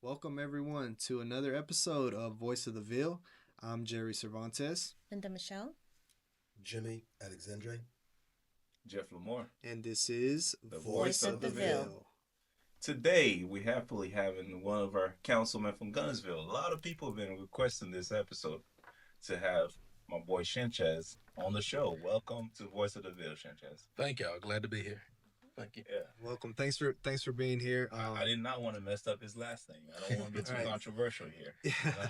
Welcome everyone to another episode of Voice of the Ville. I'm Jerry Cervantes, Linda Michelle. Jimmy Alexandre. Jeff Lamore. and this is The Voice of the Ville. Today, we happily having one of our councilmen from Guntersville. A lot of people have been requesting this episode to have my boy Sanchez on the show. Welcome to Voice of the Ville, Sanchez. Thank y'all. Glad to be here. Thank you. Yeah. Welcome. Thanks for being here. I did not want to mess up his last name. I don't want to be too Right. controversial here. Yeah,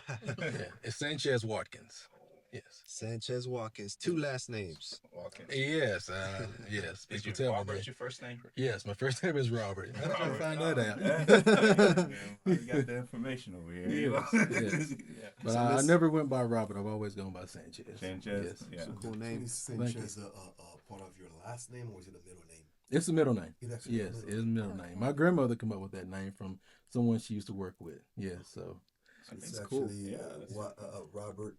it's Sanchez Watkins. Yes. Sanchez Watkins, two last names. Watkins. Yes. Yes. Is People your tell me Robert that. your first name? Yes, my first name is Robert. How did you find that out? You got the information over here. You know? Yes. Yeah. But So I this- never went by Robert. I've always gone by Sanchez. Sanchez. Yes. Yeah. It's a cool name. Is Sanchez a part of your last name or is it a middle name? It's the middle name. It actually Yes, is a it's the middle name. My grandmother came up with that name from someone she used to work with. Yes, so It's cool. actually Yeah, that's- Robert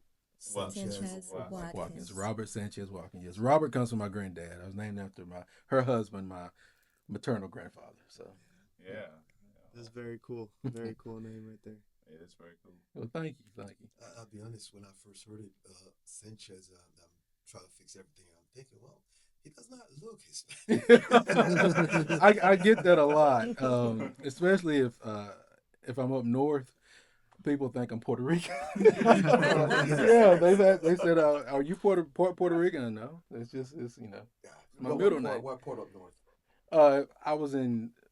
Watkins. Sanchez. Watkins. Robert Sanchez Watkins. Yes, Robert comes from my granddad. I was named after her husband, my maternal grandfather. So, Yeah. That's very cool. Very cool name right there. It is very cool. well, thank you. I'll be honest, when I first heard it, Sanchez, I'm trying to fix everything. I'm thinking, well, he does not look Hispanic. I get that a lot, especially if I'm up north. People think I'm Puerto Rican. Yeah, they said, "Are you Puerto Rican?" No, it's my middle name. What part up north?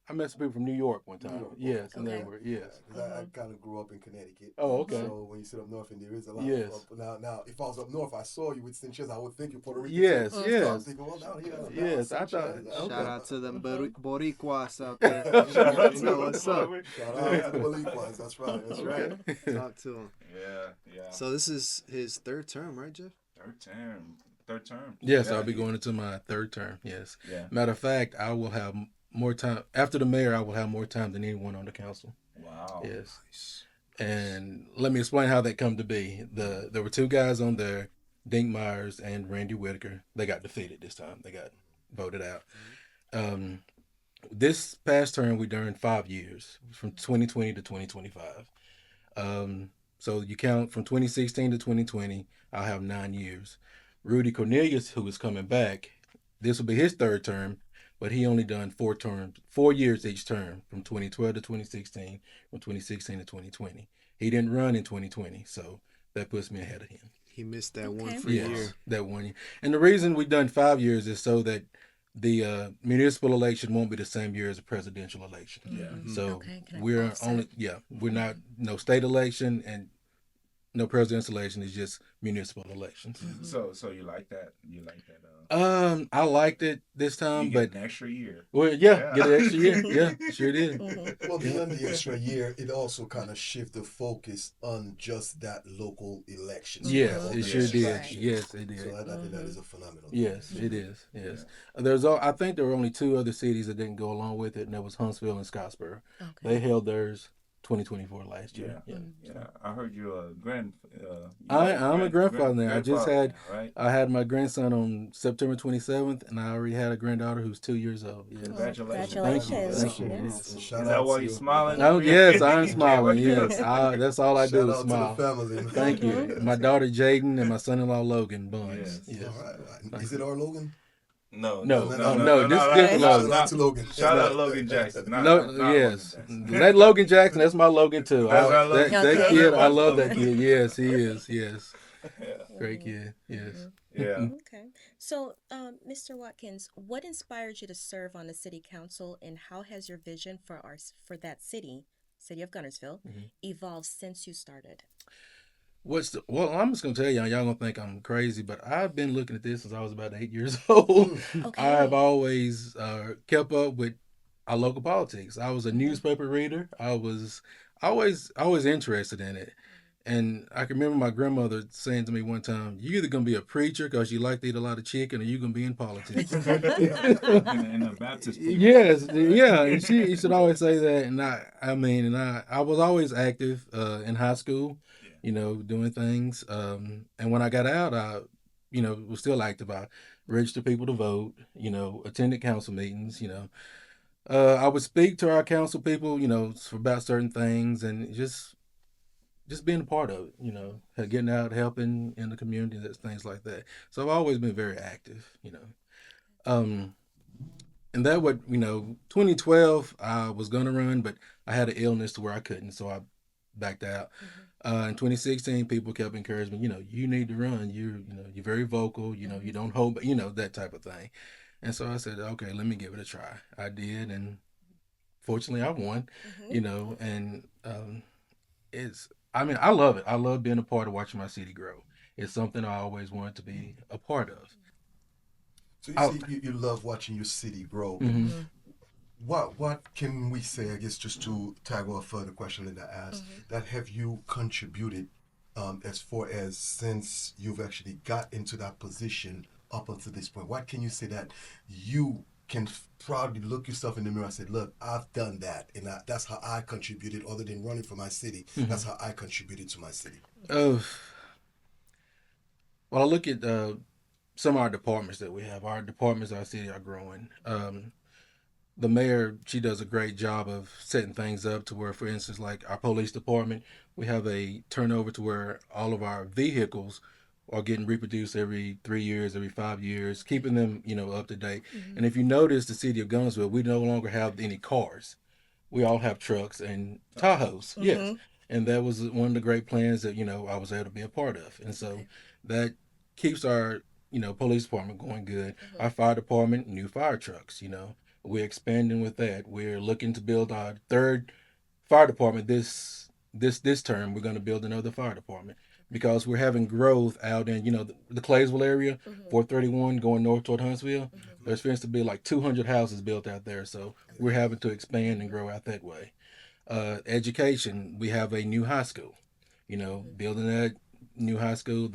I met some people from New York one time. New York, Yes, and they okay. were yes. 'Cause I kind of grew up in Connecticut. Oh, okay. So when you sit up north, and there is a lot. Yes. Now, if I was up north, I saw you with Sanchez, I would think you're Puerto Rican. Yes, too. yes. So I'm thinking, well, now here. Yes, I thought- Sanchez. okay. Shout out to them Boricuas out there. Shout out You know what's up. Shout out to the Bolivians. That's right. That's right. Talk to him. Yeah. So this is his third term, right, Jeff? Third term. Yes, Yeah, I'll be going into my third term. Yes. Yeah. Matter of fact, I will have more time after the mayor. I will have more time than anyone on the council. Wow. Yes. And let me explain how that come to be. There were two guys on there, Dink Myers and Randy Whitaker. They got defeated this time. They got voted out. This past term, we done 5 years, from 2020 to 2025. So you count from 2016 to 2020, I'll have 9 years. Rudy Cornelius, who is coming back, this will be his third term, but he only done 4 years each term, from 2012 to 2016, from 2016 to 2020. He didn't run in 2020, so that puts me ahead of him. He missed that one Okay. for a year. Yes, that 1 year. And the reason we done 5 years is so that the municipal election won't be the same year as a presidential election. Yeah. So Okay, can I we're offset? we're not no state election and no presidential election. It's just municipal elections. So you like that? You like that? I liked it this You time, get but an extra year. well, Yeah. get an extra year. Yeah, sure did. Well, beyond the extra year, it also kind of shift the focus on just that local election. Yes, All it the sure did. distractions. Yes, it So did. I think that is a phenomenal. Yes, it is. Yes, I think there were only 2 other cities that didn't go along with it, and that was Huntsville and Scottsboro. Okay. They held theirs 2024 last year. Yeah. Yeah. Yeah. I heard you're a I'm a grandfather now. I just had right. I had my grandson on September 27th, and I already had a granddaughter who's 2 years old. Yes. Congratulations. Congratulations. Thank you. Yes. And Is shout that out why to you're you. smiling? Oh yes, I'm smiling. Yes, that's all I do Shout is out smile. to the family. Thank you. My daughter Jaden and my son-in-law Logan Buns. Yes. Yes. All right. Is it our Logan? No, no, this no, different Shout Logan. out to Logan. Shout out Logan Jackson. Yes, Logan Jackson. that Logan Jackson. That's my Logan too. That's our Logan. That Okay. kid, I love that kid. Yes, he is. Yes, Yeah. great kid. Yes. Yeah. Okay. So, Mr. Watkins, what inspired you to serve on the city council, and how has your vision for that city of Guntersville, evolved since you started? Well, I'm just gonna tell y'all gonna think I'm crazy, but I've been looking at this since I was about 8 years old. Okay. I've always kept up with our local politics. I was a newspaper reader. I was always interested in it. And I can remember my grandmother saying to me one time, "You're either gonna be a preacher because you like to eat a lot of chicken, or you're gonna be in politics." in the Baptist. Yes, yeah, and she should always say that. And I was always active in high school, doing things. And when I got out, I, was still active. I registered people to vote, attended council meetings, I would speak to our council people, about certain things, and just being a part of it, getting out, helping in the community, things like that. So I've always been very active. Um, and that would, 2012, I was gonna run, but I had an illness to where I couldn't, so I backed out. In 2016, people kept encouraging me, you need to run. You're very vocal. You don't hold, that type of thing. And so I said, okay, let me give it a try. I did, and fortunately, I won. And it's. I mean, I love it. I love being a part of watching my city grow. It's something I always wanted to be a part of. So you I, see, you love watching your city grow. mhm. What can we say? I guess just to tag off further question Linda asked, that have you contributed as far as since you've actually got into that position up until this point? What can you say that you can proudly look yourself in the mirror and say, "Look, I've done that, and that's how I contributed. Other than running for my city, that's how I contributed to my city." Uh, well, I look at some of our departments that we have. Our departments, our city are growing. The mayor, she does a great job of setting things up to where, for instance, like our police department, we have a turnover to where all of our vehicles are getting reproduced every 3 years, every 5 years, keeping them, up to date. And if you notice, the city of Guntersville, we no longer have any cars. We all have trucks and Tahoes. Yes. And that was one of the great plans that, I was able to be a part of. And so that keeps our, police department going good. Our fire department, new fire trucks. We're expanding with that. We're looking to build our third fire department this term. We're going to build another fire department because we're having growth out in the Claysville area, 431 going north toward Huntsville. There's supposed to be like 200 houses built out there, so we're having to expand and grow out that way. Education, we have a new high school. Building that new high school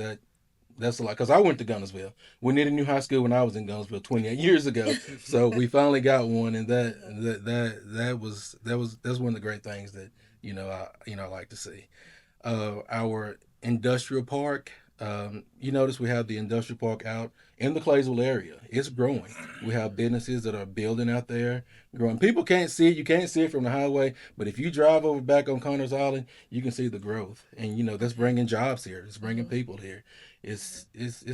that's a lot because I went to Guntersville. We needed a new high school when I was in Guntersville 28 years ago. So we finally got one, and that's one of the great things that I like to see. Our industrial park. You notice we have the industrial park out in the Claysville area. It's growing. We have businesses that are building out there, growing. People can't see it. You can't see it from the highway, but if you drive over back on Connors Island, you can see the growth. And that's bringing jobs here. It's bringing people here. It's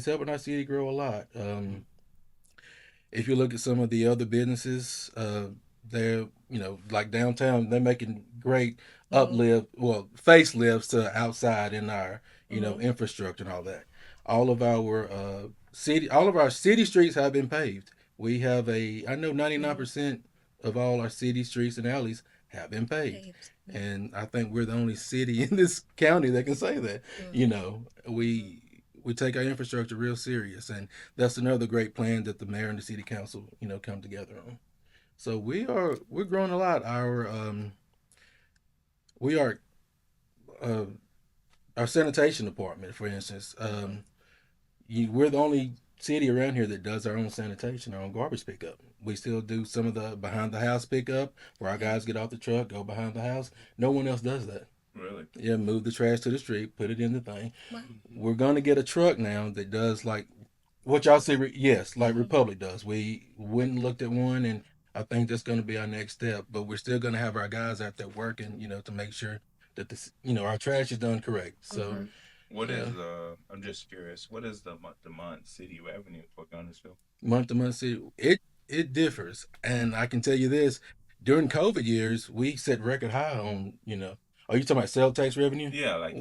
helping our city grow a lot. If you look at some of the other businesses, they're like downtown, they're making great facelifts to outside in our infrastructure and all that. All of our city streets have been paved. We have I know 99% of all our city streets and alleys have been paved. And I think we're the only city in this county that can say that. We take our infrastructure real serious, and that's another great plan that the mayor and the city council come together on. So we're growing a lot. We are our sanitation department, for instance. We're the only city around here that does our own sanitation, our own garbage pickup. We still do some of the behind the house pickup where our guys get off the truck, go behind the house. No one else does that. Really? Yeah, move the trash to the street, put it in the thing. Wow. We're gonna get a truck now that does like what y'all see. Yes, like Republic does. We went and looked at one, and I think that's gonna be our next step. But we're still gonna have our guys out there working, to make sure that our trash is done correct. So, what is I'm just curious. What is the month-to-month city revenue for Guntersville? Month-to-month city, it differs, and I can tell you this: during COVID years, we set record high on. Are you talking about sales tax revenue? Yeah, like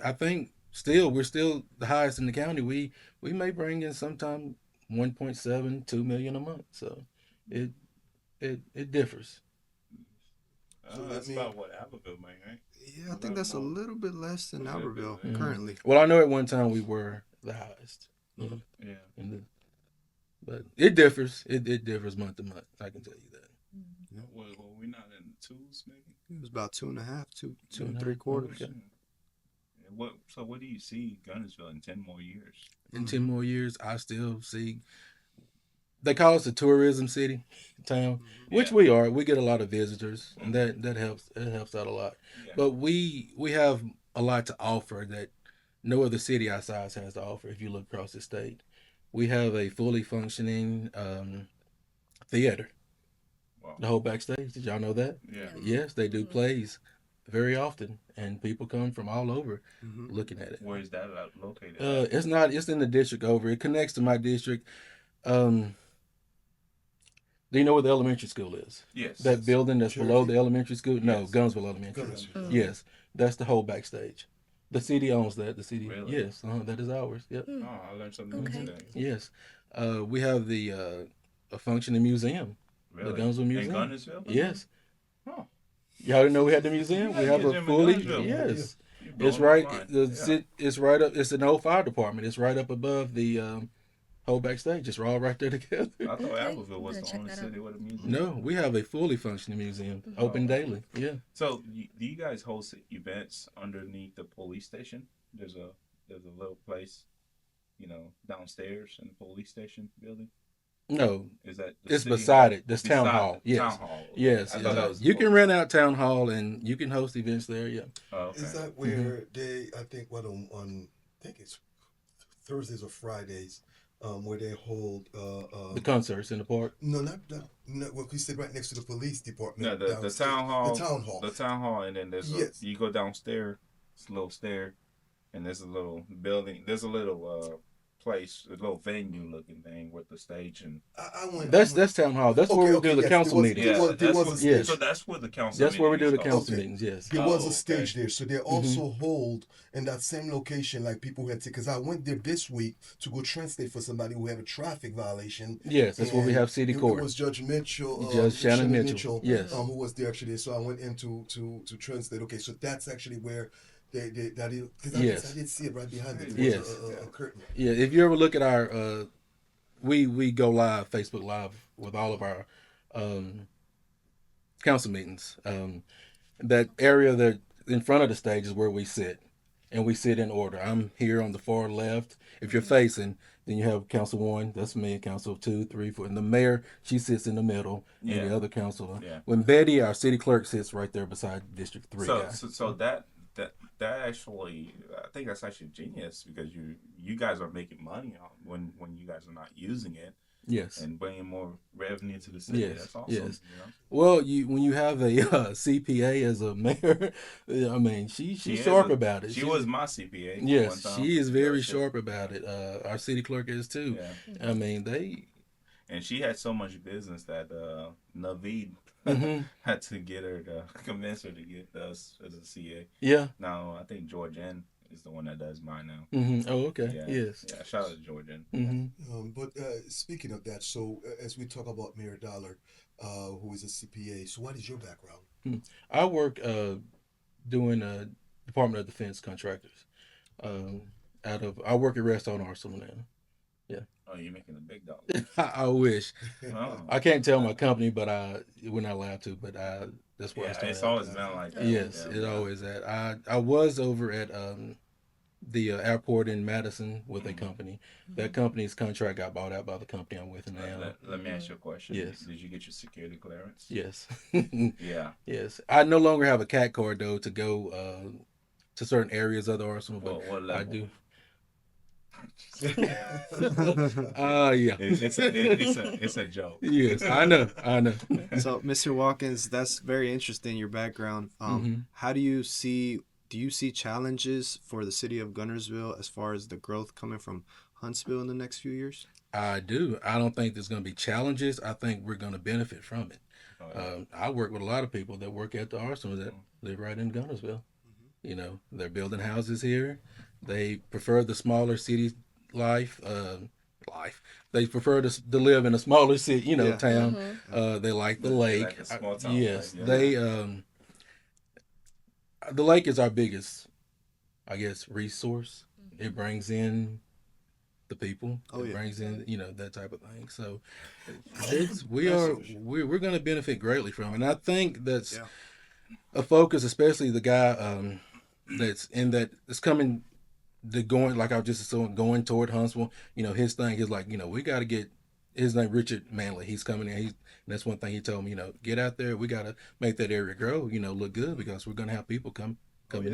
I think we're still the highest in the county. We may bring in sometime 1.7-2 million a month. So it differs. So that's about what Abbeville made, right? Yeah, I think that's a little bit less than Albertville currently. Well, I know at one time we were the highest. Yeah. But it differs. It differs month to month. I can tell you that. Yeah. Well, we're not in the twos, maybe. It was about 2.5, two and three quarters. Okay. So what do you see Guntersville in 10 more years? In 10 more years, I still see. They call us a tourism city, town, which we are. We get a lot of visitors, and that helps. It helps out a lot. Yeah. But we have a lot to offer that no other city our size has to offer. If you look across the state, we have a fully functioning theater. Wow. The whole backstage. Did y'all know that? Yeah. Yes, they do plays very often, and people come from all over Mm-hmm. looking at it. Where is that located? It's not. It's in the district over. It connects to my district. Do you know where the elementary school is? Yes. That building that's below the elementary school? No, Yes. Guntersville Elementary. Guntersville. Yes, that's the whole backstage. The city owns that. The city. Really? Yes, that is ours. Yep. Oh, I learned something new Okay. today. Yes. We have a functioning museum. Really? The Guntersville Museum. In Guntersville? Yes. Huh. Y'all didn't know we had the museum? Yeah, We have a museum in fully. Guntersville. Yes. You It's blowing right. my mind. The It's right up. It's an old fire department. It's right up above the whole backstage. It's all right there together. I thought Okay. Appleville was I'm gonna the check only that out. city with a museum. No, we have a fully functioning museum, open daily. Yeah. So, do you guys host events underneath the police station? There's a little place, downstairs in the police station building. No, Is that the it's city beside hall? it. That's town Beside hall. it. Yes. Town hall. Yes. I thought that was You can cool. rent out town hall and you can host events there. Yeah. Oh, okay. Is that where they? I think on I think it's Thursdays or Fridays, where they hold The concerts in the park. no, not that. No, well, we sit right next to the police No, department. the downstairs. town hall. The town hall. The town hall, and then there's Yes. you go downstairs. It's a little stair, and there's a little building. There's a little place, a little venue looking thing with the stage and. I went. That's town hall. That's where we do the yes, council there was- meetings. There was, there that's was what, a stage. So that's where the council. That's where we do the meetings council Okay. meetings. Yes. There was Oh, a okay. stage there, so they also hold in that same location like people who had to. Because I went there this week to go translate for somebody who had a traffic violation. Yes, that's where we And have city it court. was Judge Mitchell, Judge Shannon Mitchell. Yes. who was there actually. So I went in to translate. Okay, so that's actually where that is. Because Yes. I did see it right behind it. Yes. A curtain. Yeah, if you ever look at our, we go live, Facebook Live with all of our council meetings. That area that in front of the stage is where we sit, and we sit in order. I'm here on the far left. If you're facing, then you have Council 1, that's me, Council 2, 3, 4, and the mayor, she sits in the middle, and Yeah. the other councilor. Yeah. When Betty, our city clerk, sits right there beside District 3 So, guy. so that actually, I think that's actually genius because you guys are making money on when you guys are not using it Yes. and bringing more revenue to the city. Yes, That's awesome. yes. You know? Well, when you have a CPA as a mayor, I mean, she's She is sharp a- about it. She was my CPA. one Yes, time. she is very Yeah, she- sharp about it. Our city clerk is too. Yeah. I mean, they. And she had so much business that Naveed Mhm. had to get her to convince her to get us as a CA. Yeah. Now I think Georgian is the one that does mine now. Oh, okay. Yeah. Yes. Yeah. Shout out to Georgian. But speaking of that, so as we talk about Mayor Dollar, who is a CPA, so what is your background? I work doing Department of Defense contractors. I work at Redstone Arsenal now. Oh, you're making a big dog. I wish. Oh. I can't tell my company, but we're not allowed to. But that's where I Yeah, started. it's always been like that. Yes, Yeah, it yeah. always at. I was over at the airport in Madison with a company. That company's contract got bought out by the company I'm with now. Let me ask you a question. Yes. Did you get your security clearance? Yes. Yeah. Yes. I no longer have a CAT card though to go to certain areas of the arsenal, but What level? I do. Yeah. It's a joke. Yes, I know. So, Mr. Watkins, that's very interesting, your background. How do you see challenges for the city of Guntersville as far as the growth coming from Huntsville in the next few years? I do. I don't think there's going to be challenges. I think we're going to benefit from it. I work with a lot of people that work at the arsenal that live right in Guntersville. You know, they're building houses here. They prefer the smaller city life. They prefer to live in a smaller city, Yeah. town. They like the lake. like a small town Yes, life, yeah. they. The lake is our biggest, I guess, resource. It brings in the people. Oh, It yeah. brings in that type of thing. So we're going to benefit greatly from it. And I think that's Yeah. a focus, especially the guy that's in that it's coming. Going like I was just saying, going toward Huntsville. His thing is like we got to get his name Richard Manley. He's coming in. And that's one thing he told me. Get out there. We got to make that area grow. Look good because we're gonna have people coming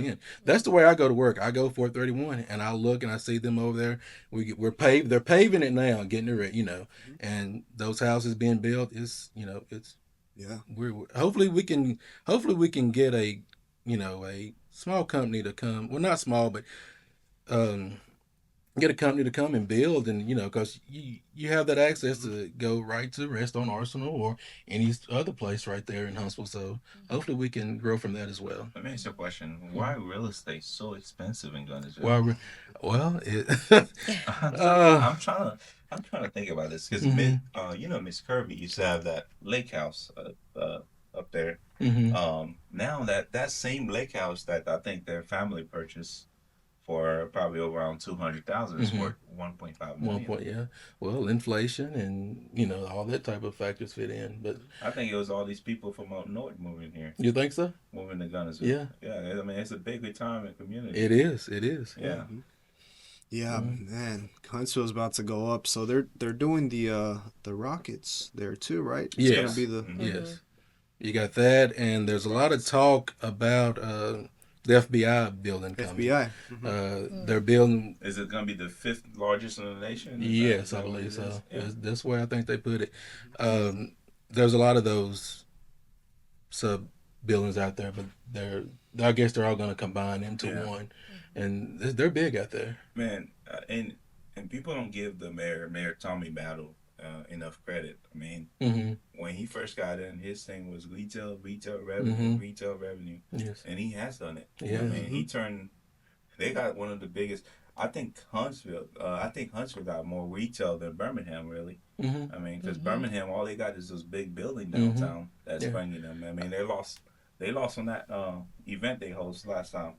in. That's the way I go to work. I go 431 and I look and I see them over there. They're paving it now and getting it ready. And those houses being built is it's Yeah. we're hopefully we can get a a small company to come. Well, not small, but um, get a company to come and build, and because you have that access to go right to rest on Arsenal or any other place right there in Huntsville. So hopefully we can grow from that as well. Let me ask you a question. Why real estate so expensive in Guntersville? Well, I'm trying to think about this because Miss Kirby used to have that lake house up there. Now that same lake house that I think their family purchased for probably over around 200,000 is worth 1.5 million. 1 point, yeah. Well, inflation and all that type of factors fit in, but I think it was all these people from up north moving here. You think so? Moving to Guntersville. Yeah. Yeah. I mean, it's a big retirement community. It is. It is. Yeah. Yeah, man, Huntsville's about to go up, so they're doing the Rockets there too, right? It's Yes. gonna be the Yes. You got that, and there's a lot of talk about the FBI building coming. FBI. They're building. Is it going to be the 5th largest in the nation? Yes, I believe so. Yeah. That's where I think they put it. There's a lot of those sub buildings out there, but I guess they're all going to combine into one, and they're big out there. Man, and people don't give the Mayor Tommy Battle enough credit. I mean, when he first got in, his thing was retail revenue, Yes, and he has done it. Yeah. I mean, they got one of the biggest. I think Huntsville got more retail than Birmingham, really. I mean, because Birmingham, all they got is this big building downtown that's bringing them. I mean, they lost on that event they hosted last time.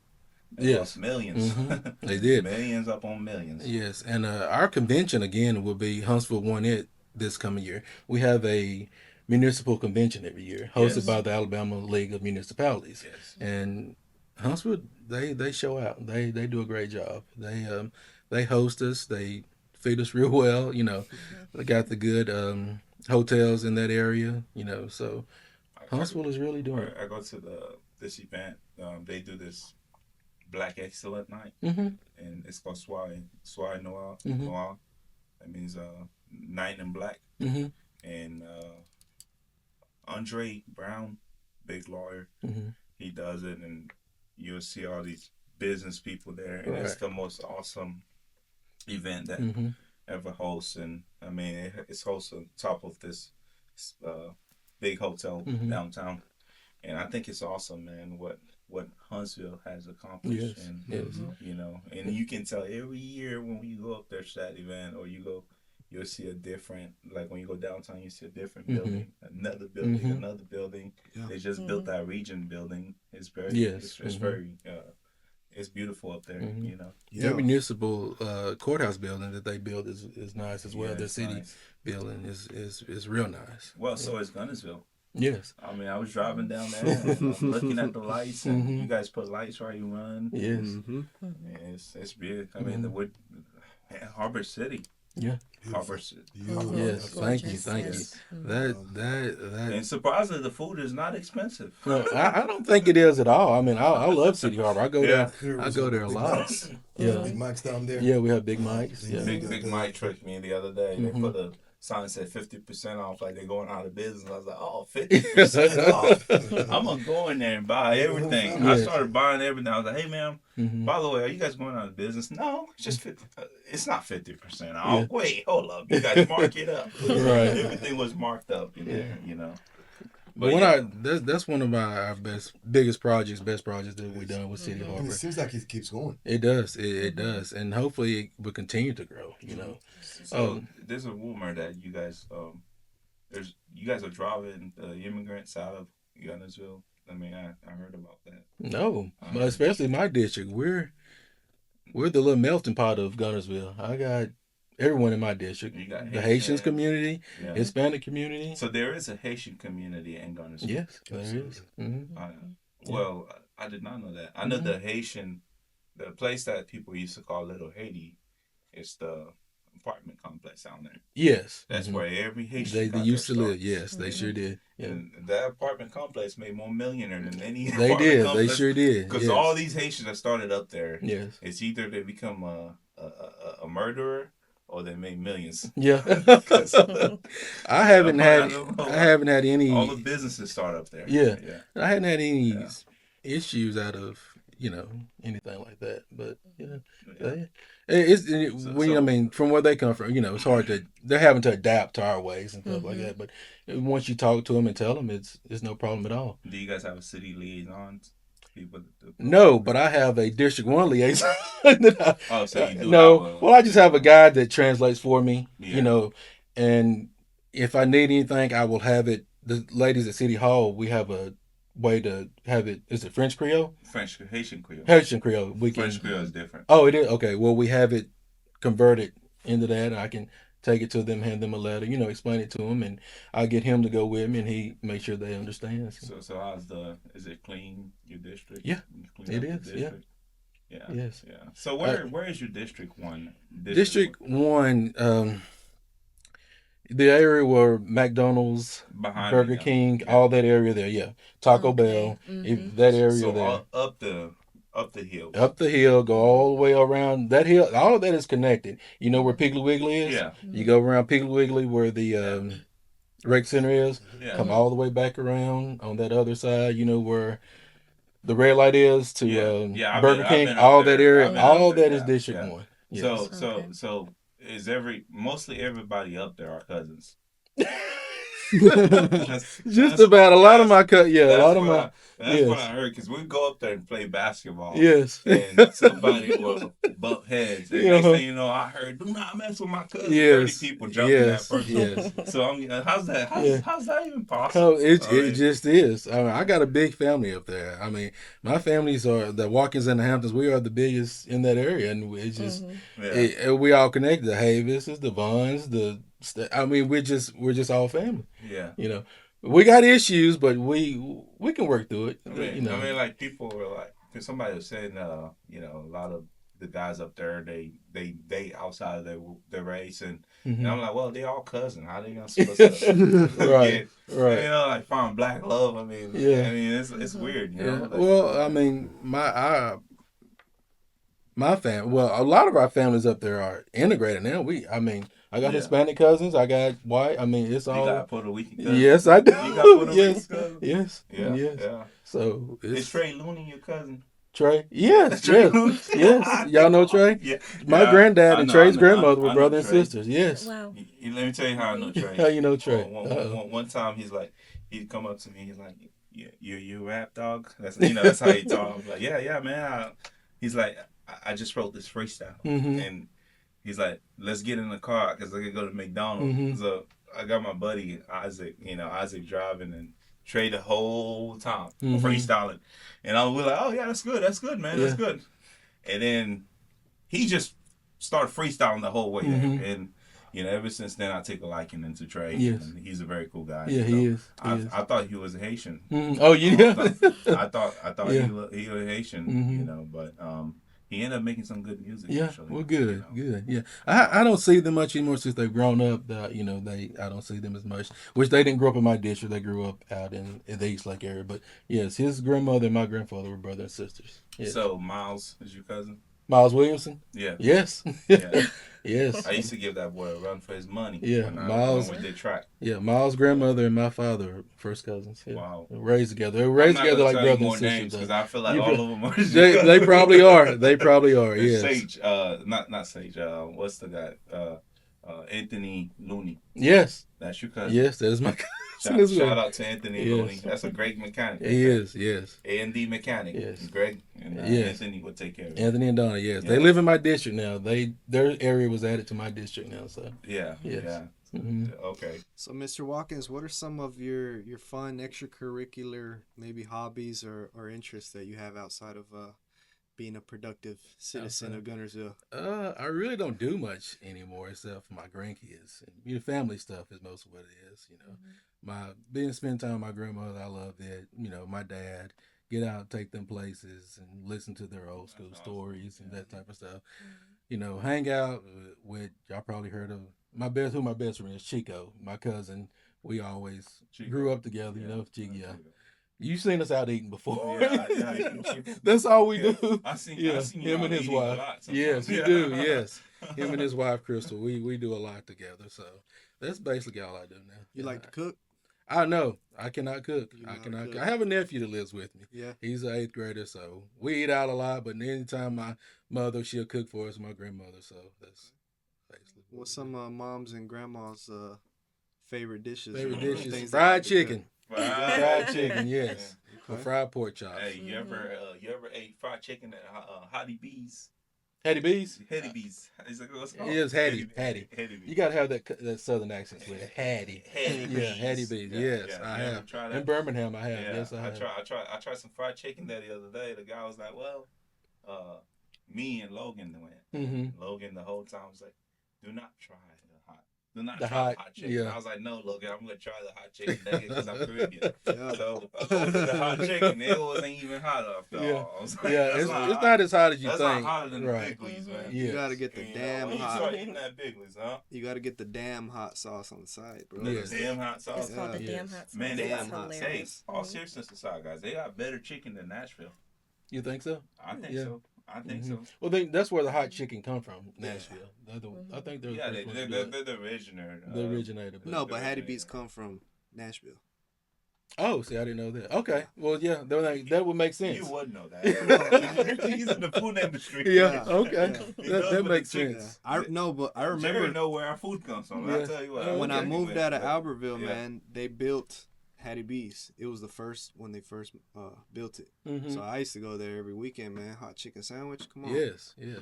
They lost millions. They did. Millions up on millions. Yes, and our convention again will be Huntsville Won It this coming year. We have a municipal convention every year hosted by the Alabama League of Municipalities. Yes. And Huntsville, they show out. They do a great job. They host us. They feed us real well. They got the good hotels in that area. So Huntsville is really doing it. I go to this event. They do this Black Excellent Night, Mm-hmm. and it's called Soir Noir. Mhm. Noir. That means night in black. Mm-hmm. And Andre Brown, big lawyer, Mm-hmm. he does it, and you'll see all these business people there, and it's the most awesome event that ever hosts. And I mean, it's hosted on top of this big hotel downtown, and I think it's awesome, man. What Huntsville has accomplished, Yes. and Yes. and you can tell every year when you go up there to that event, or you'll see a different, like when you go downtown, you see a different building, another building, another building. Yeah. They just built that region building. It's very, it's very, it's beautiful up there, Their municipal courthouse building that they built is nice as well. Yeah, Their it's city nice. building is real nice. Well, so is Guntersville. Yes. I mean, I was driving down there, and I'm looking at the lights, and you guys put lights while you run. Yes. And it's beautiful. I mean, the wood, Harbor City. Yeah. Harbor City. Yes. Thank you. Yes. That. And surprisingly, the food is not expensive. No, I don't think it is at all. I mean, I love City Harbor. I go there. I go there a lot. Yeah. Big Mike's down there. Yeah, we have Big Mike's. Yeah. Big Mike tricked me the other day. They put a sign that said 50% off, like they're going out of business. I was like, oh, 50% off. I'm going to go in there and buy everything. Yeah. I started buying everything. I was like, hey, ma'am, by the way, are you guys going out of business? No, it's just 50. It's not 50% off. Yeah. Wait, hold up. You guys mark it up. Right. Everything was marked up in there, But that's one of our best projects that we've done with City Harbor. And it seems like it keeps going. It does. It does. And hopefully it will continue to grow, So there's a rumor that you guys are driving the immigrants out of Guntersville. I mean, I heard about that. No, but especially my district. We're the little melting pot of Guntersville. I got everyone in my district. You got the Haitians community, Yeah. Hispanic community. So there is a Haitian community in Guntersville. Yes, there is. Mm-hmm. Well, I did not know that. I know the place that people used to call Little Haiti is the apartment complex down there. Yes. That's where every Haitian they used to live. starts. Yes, they sure did. Yeah. And that apartment complex made more millionaire than any They apartment did. They complex. sure did. Because yes. all these Haitians that started up there, Yes. it's either they become a murderer or they made millions. Yeah. 'Cause I haven't had I don't know. I haven't had All the any. businesses start up there. Yeah, Yeah. I hadn't had any Yeah. issues out of anything like that. But yeah, Yeah. I mean, from where they come from, it's hard to they're having to adapt to our ways and stuff like that. But once you talk to them and tell them, it's no problem at all. Do you guys have a city liaison? People No, but I have a District 1 liaison. Oh, so you do No, have a well, I just have a guy that translates for me, Yeah. and if I need anything, I will have it. The ladies at City Hall, we have a way to have it. Is it French Creole? French Haitian Creole. Haitian Creole. We can. French Creole is different. Oh, it is? Okay. Well, we have it converted into that. I can take it to them, hand them a letter, explain it to them, and I get him to go with me, and he makes sure they understand. So is it clean, your district? Yeah, Clean it up is. the district? Yeah. Yes. Yeah. So where is your District 1? District 1, the area where McDonald's, Behind Burger me, King, yeah. all that area there, yeah. Taco Bell, that area So there. up the hill. Up the hill, go all the way around that hill. All of that is connected. You know where Piggly Wiggly is? Yeah. You go around Piggly Wiggly where the rec center is. Yeah. Come all the way back around on that other side. You know where the red light is to Burger King. All that area, all that is District 1. Yes. So is mostly everybody up there are cousins. Just about a lot of my cut. Yeah, a lot of my. That's what I heard, because we go up there and play basketball. Yes. And somebody will bump heads. And next thing you know, I heard, do not mess with my cousin. Yes. 30 people jumping that person. Yes. So how's that even possible? Oh, it just is. I mean, I got a big family up there. I mean, my families are the Watkins and the Hamptons. We are the biggest in that area, and it's just we all connected. The Havises, the Vaughns, I mean, we're just all family. Yeah. We got issues, but we can work through it. I mean, like, people were like, because somebody was saying, a lot of the guys up there, they outside of their race, and I'm like, well, they all cousins. How they gonna supposed to right. like find black love? I mean, it's weird. Like, well, I mean, my family. Well, a lot of our families up there are integrated now. I got Hispanic cousins. I got white. I mean, it's all. You got Puerto Rican cousins? Yes, I do. You got Puerto Rican cousins? Yes. Yeah. So is Trey Looney your cousin? Trey? Yes. Yes. Y'all know Trey? Yeah. My granddad and Trey's grandmother were brother and sisters. Yes. Wow. Let me tell you how I know Trey. How you know Trey? One time he'd come up to me. He's like, you rap, dog? That's how he talk. I'm like, yeah, man. He's like, I just wrote this freestyle, and he's like, let's get in the car because I could go to McDonald's. So I got my buddy Isaac, Isaac driving, and Trey the whole time freestyling, and we're like, oh yeah, that's good, man, that's good. And then he just started freestyling the whole way there, and ever since then I take a liking into Trey. Yes. And he's a very cool guy. Yeah, he is. I thought he was a Haitian. Oh yeah. I thought he was Haitian, but he ended up making some good music. Yeah, actually, well, good. Yeah, I don't see them much anymore since they've grown up. I don't see them as much. Which they didn't grow up in my district. They grew up out in the East Lake area. But yes, his grandmother and my grandfather were brother and sisters. Yes. So Miles is your cousin? Miles Williamson? Yeah. Yes. Yeah. Yes. I used to give that boy a run for his money. Yeah, Miles. When we did track. Yeah, Miles' grandmother and my father are first cousins. Yeah. Wow. They were raised together. They were raised together like brothers and sisters. Because I feel like all of them are. They probably are. They probably are. Yes. Sage. Not Sage. What's the guy? Anthony Looney. Yes. That's your cousin. Yes, that is my cousin. Shout out to Anthony Looney. That's a great mechanic. He is, yes. A&D mechanic. Yes. Greg and Anthony will take care of it. Anthony and Donna, yes. Yeah. They live in my district now. Their area was added to my district now, so. Yeah. Yes. Yeah. Okay. So, Mr. Watkins, what are some of your fun extracurricular, maybe hobbies or interests that you have outside of being a productive citizen of Guntersville? I really don't do much anymore except for my grandkids. Family stuff is most of what it is. Spending time with my grandmother, I love that. My dad, get out, take them places, and listen to their old school stories and that type of stuff. Hang out with, y'all probably heard of my best friend is Chico, my cousin. We always grew up together. Chico, You seen us out eating before. Yeah. That's all we Yeah. do. I seen Yeah, you him out and his eating a wife. lot Yes, sometimes. you do. Yes, him and his wife Crystal. We do a lot together. So that's basically all I do now. You like to cook? I know I cannot cook. You know I how to cannot. cook. I have a nephew that lives with me. Yeah. He's an 8th grader, so we eat out a lot. But anytime my mother, she'll cook for us. My grandmother, so that's basically what What's we do. some moms and grandmas' favorite dishes? Favorite or dishes? things they Fried like to cook? chicken. Fried Fried chicken, yes. Okay. Or fried pork chops. Hey, you ever ate fried chicken at Hattie B's? Hattie B's? Hattie B's. Is it what's called? It is Hattie. Hattie You B's. got to have that southern accent with it. Hattie. Hattie Yeah, B's. Hattie B's. Yeah, Yes, yeah. I You ever have. try that? In Birmingham, I have. Yeah, Yes, I have. I tried some fried chicken there the other day. The guy was like, "Well, me and Logan went." Mm-hmm. Logan the whole time was like, "Do not try do not The try hot- hot chicken." yeah. I was like, "No, Logan, I'm gonna try the hot chicken nugget because I'm Caribbean." Yeah. So I ordered the hot chicken. It wasn't even hot after Yeah. all. I was like, Yeah, "That's it's hot." not as hot as you That's think. not hotter than Right. the Bigley's, man. Yeah. You gotta get the You know, damn when you hot. start eating that Bigley's, huh? You gotta get the damn hot sauce on the side, bro. Yeah. The damn hot It's sauce. called the Yes. damn hot sauce. Man, they Damn got hot hey, hilarious. all seriousness aside, guys, they got better chicken than Nashville. You think so? I think Yeah. so. I think Mhm. so. Well, that's where the hot chicken come from, Nashville. I think they're Yeah, the first ones to do they're it. the originator. The originator. No, the but Hattie originator. B's come from Nashville. Oh, see, I didn't know that. Okay, well, yeah, that would make sense. You would know that. He's in the food industry. Yeah, Yeah. okay, Yeah. He that knows what makes the chicken- sense. I remember Jerry know where our food comes from. Yeah. I'll tell you what. Oh, when I okay. moved out of Albertville, Yeah. man, they built Hattie B's. It was the first when they first built it. Mm-hmm. So I used to go there every weekend, man. Hot chicken sandwich, come on. Yes. Yeah,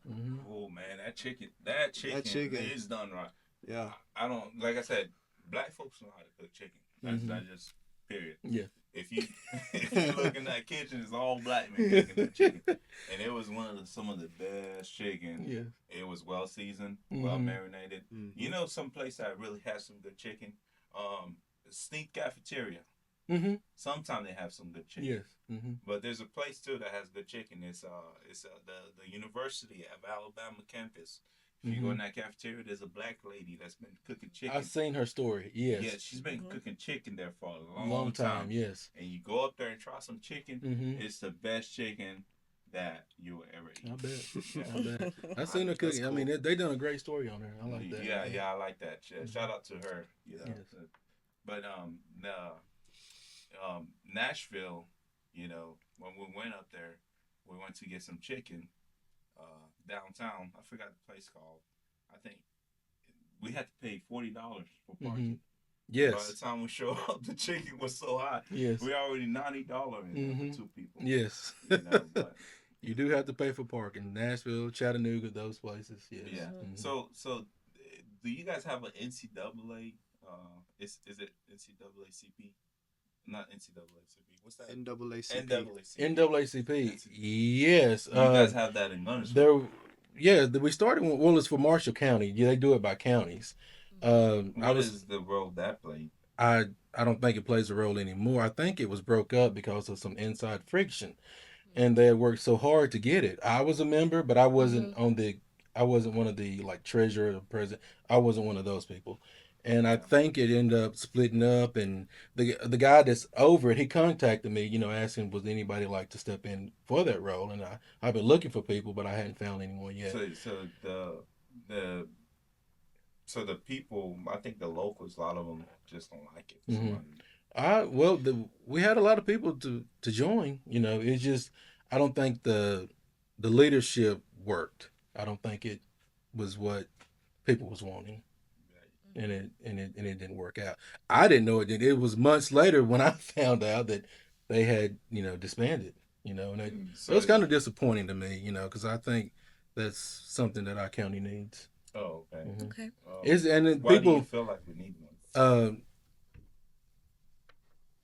Mm-hmm. Oh man, that chicken chicken. is done right. yeah. I don't like I said, black folks know how to cook chicken. That's Mhm. just period. Yeah. If you if you look in that kitchen, it's all black men cooking that chicken, and it was some of the best chicken. Yeah. It was well seasoned, well Mhm. marinated. Mhm. You know, some place that really has some good chicken. Sneak Cafeteria. Mm-hmm. Sometimes they have some good chicken. Yes. Mm-hmm. But there's a place too that has good chicken. It's the University of Alabama campus. If you go in that cafeteria, there's a black lady that's been cooking chicken. I've seen her story. Yes. Yeah, she's been cooking chicken there for a Long time. Yes. And you go up there and try some chicken. Mm-hmm. It's the best chicken that you will ever eat. I bet. Yeah. I bet. I've seen her That's cooking. I mean, they done a great story on her. I like that. Yeah, I like that. Shout out to her. You know. Yes. But Nashville, you know, when we went up there, we went to get some chicken downtown. I forgot the place called. I think we had to pay $40 for parking. Yes. By the time we show up, the chicken was so high. Yes. We already $90 in there for two people. Yes. You know, but You do have to pay for parking. Nashville, Chattanooga, those places. Yes. yeah. Mhm. So do you guys have an NCAA? Is it NCAACP? Not NCAACP. What's that? NAACP. NAACP. NAACP. Yes. You guys have that in Guntersville. There. Yeah, we started. Well, it's for Marshall County. Yeah, they do it by counties. What is the role that played? I don't think it plays a role anymore. I think it was broke up because of some inside friction, and they had worked so hard to get it. I was a member, but I wasn't I wasn't one of the like treasurer or president. I wasn't one of those people, and I think it ended up splitting up. And the guy that's over it, he contacted me, asking was anybody like to step in for that role, and I've been looking for people, but I hadn't found anyone yet. So the people, I think the locals, a lot of them just don't like it. We had a lot of people to join. It's just I don't think the leadership worked. I don't think it was what people was wanting, and it didn't work out. I didn't know it did. It was months later when I found out that they had disbanded. And it was kind of disappointing to me. Because I think that's something that our county needs. Oh, okay. Mm-hmm. Okay. Why do you feel like we need one?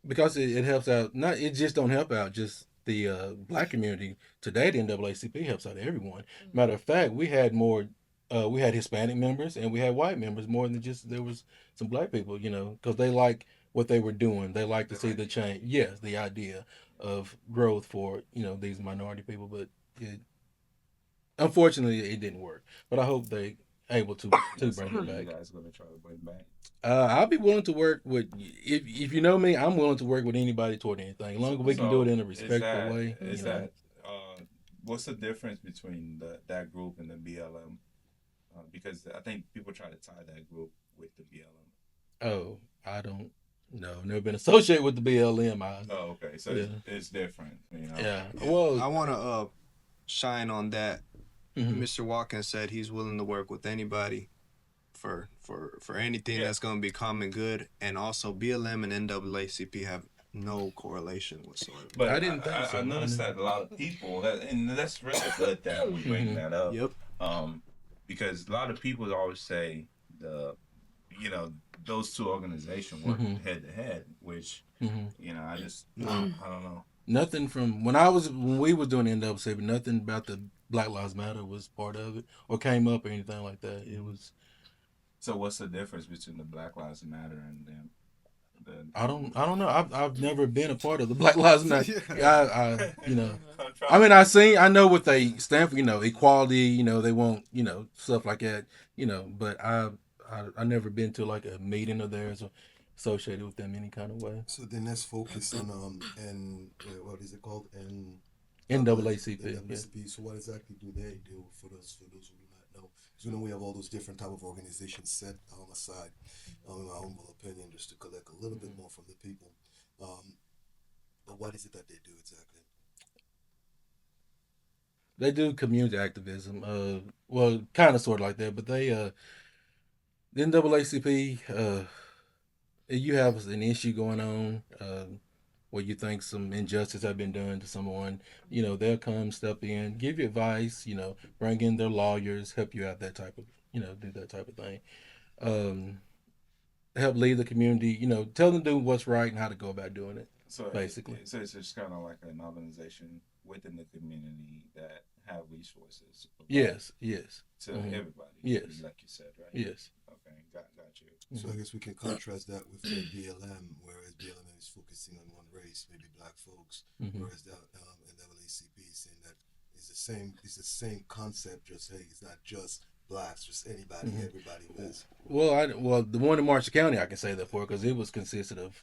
Because it helps out. It just don't help out just the black community. Today, the NAACP helps out everyone. Matter of fact, we had more. We had Hispanic members and we had white members more than just there was some black people. Because they like what they were doing. They like to see the change. Yes, the idea of growth for these minority people, but unfortunately, it didn't work. But I hope they able to So bring who it you back. guys gonna try to bring back? I'll be willing to work with if you know me, I'm willing to work with anybody toward anything, as long as we can do it So in a is respectful that way. is You know. that what's the difference between that group and the BLM? Because I think people try to tie that group with the BLM. Oh, I don't know. Never been associated with the BLM. Oh, okay. So Yeah. it's different, you know. Yeah. Yeah. Well. I want to shine on that. Mhm. Mr. Watkins said he's willing to work with anybody for anything Yeah. that's going to be common good, and also BLM and NAACP have no correlation whatsoever. But I didn't think so. I noticed that a lot of people, and that's really good that we bring that up. Yep. Because a lot of people always say you know, those two organizations work head to head, which you know, I don't know. Nothing from when we was doing NAACP, nothing about the Black Lives Matter was part of it or came up or anything like that. It was. So what's the difference between the Black Lives Matter and them? I don't know. I've never been a part of the Black Lives Matter. You know, I mean, I know what they stand for. You know, equality. You know, they want stuff like that. You know, but I never been to like a meeting of theirs or associated with them any kind of way. So then let's focus on and what is it called? NAACP. NAACP. So what exactly do they do for those who do not know? Because we know we have all those different type of organizations set aside, in my humble opinion, just to collect a little bit more from the people. But what is it that they do exactly? They do community activism. Well, kind of sort of like that, but they the NAACP. You have an issue going on. Where you think some injustice have been done to someone, they'll come, step in, give you advice, bring in their lawyers, help you out, that type of, do that type of thing. Help lead the community, tell them to do what's right and how to go about doing it, so basically. So it's just kind of like an organization within the community that have resources. Yes. To everybody. Yes. Like you said, right? Yes. Okay, got you. So I guess we can contrast that with the BLM, whereas BLM is focusing on one race, maybe black folks, whereas the NAACP is saying that it's the same concept. Just hey, it's not just blacks, just anybody, everybody who is. Well, the one in Marshall County, I can say that for because it was consisted of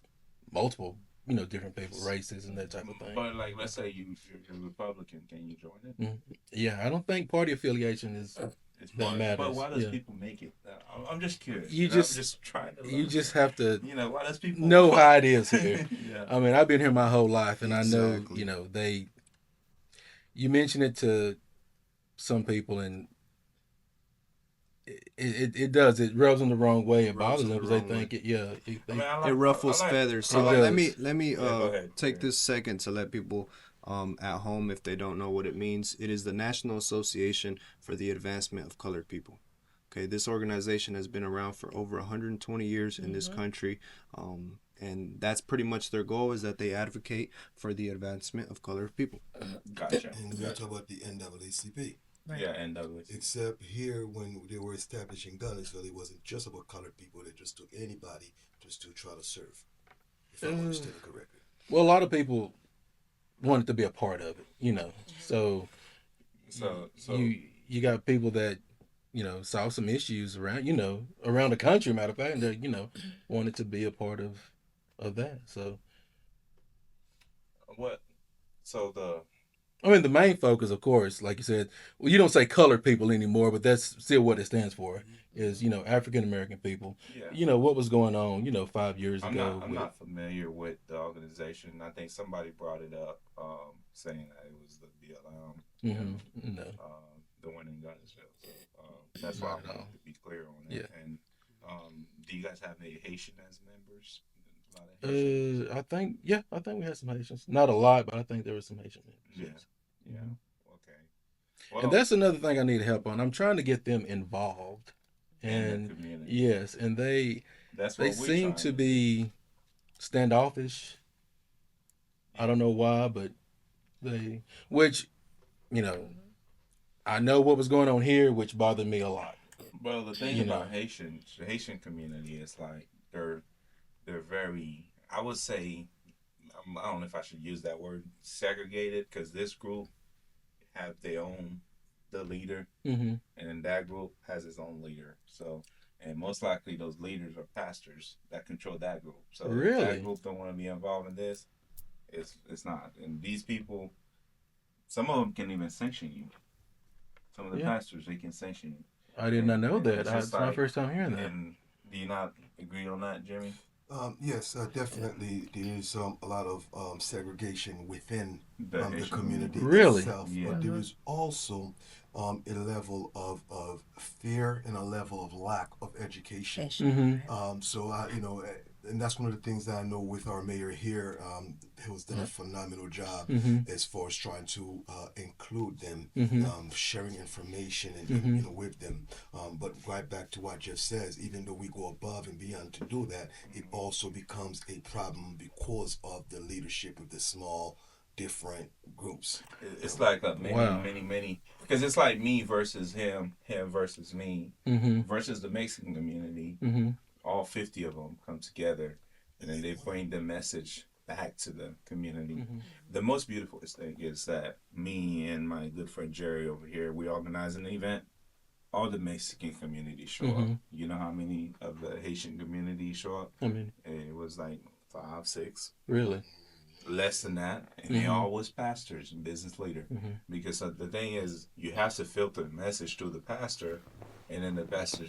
multiple, different people, races, and that type of thing. But like, let's say you're Republican, can you join it? Yeah, I don't think party affiliation is. That matters. But why does people make it? I'm just curious. I'm just trying to learn. You just have to why does people know how it is here. Yeah. I mean, I've been here my whole life, and Exactly. I know, you mention it to some people, and it does. It rubs them the wrong way. It bothers them because they think it. Yeah, it ruffles feathers. So let me take this second to let people at home, if they don't know what it means. It is the National Association for the Advancement of Colored People. Okay, this organization has been around for over 120 years in this country, and that's pretty much their goal, is that they advocate for the advancement of colored people. Gotcha. And we're talking about the NAACP. Right. Yeah, NAACP. Except here, when they were establishing Guntersville, it wasn't just about colored people. They just took anybody just to try to serve, if I understand it correctly. Well, a lot of people wanted to be a part of it, So you got people that saw some issues around around the country, matter of fact, that wanted to be a part of that. So the main focus, of course, like you said, well, you don't say colored people anymore, but that's still what it stands for, is African American people. Yeah. What was going on 5 years ago. I'm not familiar with the organization. I think somebody brought it up, saying that it was the BLM. No. The one in Guntersville. So, that's why I wanted to be clear on it. Yeah. And do you guys have any Haitian as members? I think we had some Haitians. Not a lot, but I think there were some Haitian members. Yeah. Okay. Well, and that's another thing I need help on. I'm trying to get them involved. In the community. Yes, and they seem to be standoffish. I don't know why, but I know what was going on here, which bothered me a lot. Well, the thing about the Haitian community is like they're very, I would say, I don't know if I should use that word, segregated, because this group have their own the leader, Mm-hmm. and then that group has its own leader. So, and most likely those leaders are pastors that control that group. So if that Really? group don't want to be involved in this, it's not. And these people, some of them can even sanction you. Some of the Yeah. pastors, they can sanction you. I did not know that. It's just It's my first time hearing that. And do you not agree on that, Jimmy? Yes, definitely. There is a lot of segregation within The the Haitian community Really? itself, Yeah. but there is also a level of fear and a level of lack of education. Mm-hmm. So and that's one of the things that I know with our mayor here, who's done a phenomenal job Mm-hmm. as far as trying to include them, Mm-hmm. sharing information and Mm-hmm. with them. But right back to what Jeff says, even though we go above and beyond to do that, it also becomes a problem because of the leadership of the small, different groups. It's like a many, Wow. many, because it's like me versus him, him versus me, Mm-hmm. versus the Mexican community. Mm-hmm. All 50 of them come together, and then they bring the message back to the community. Mm-hmm. The most beautiful thing is that me and my good friend Jerry over here, we organize an event. All the Mexican community show up. You know how many of the Haitian community show up? I mean, It was like 5, 6. really? Less than that, and they all was pastors and business leader. Because the thing is, you have to filter the message through the pastor, and then the pastor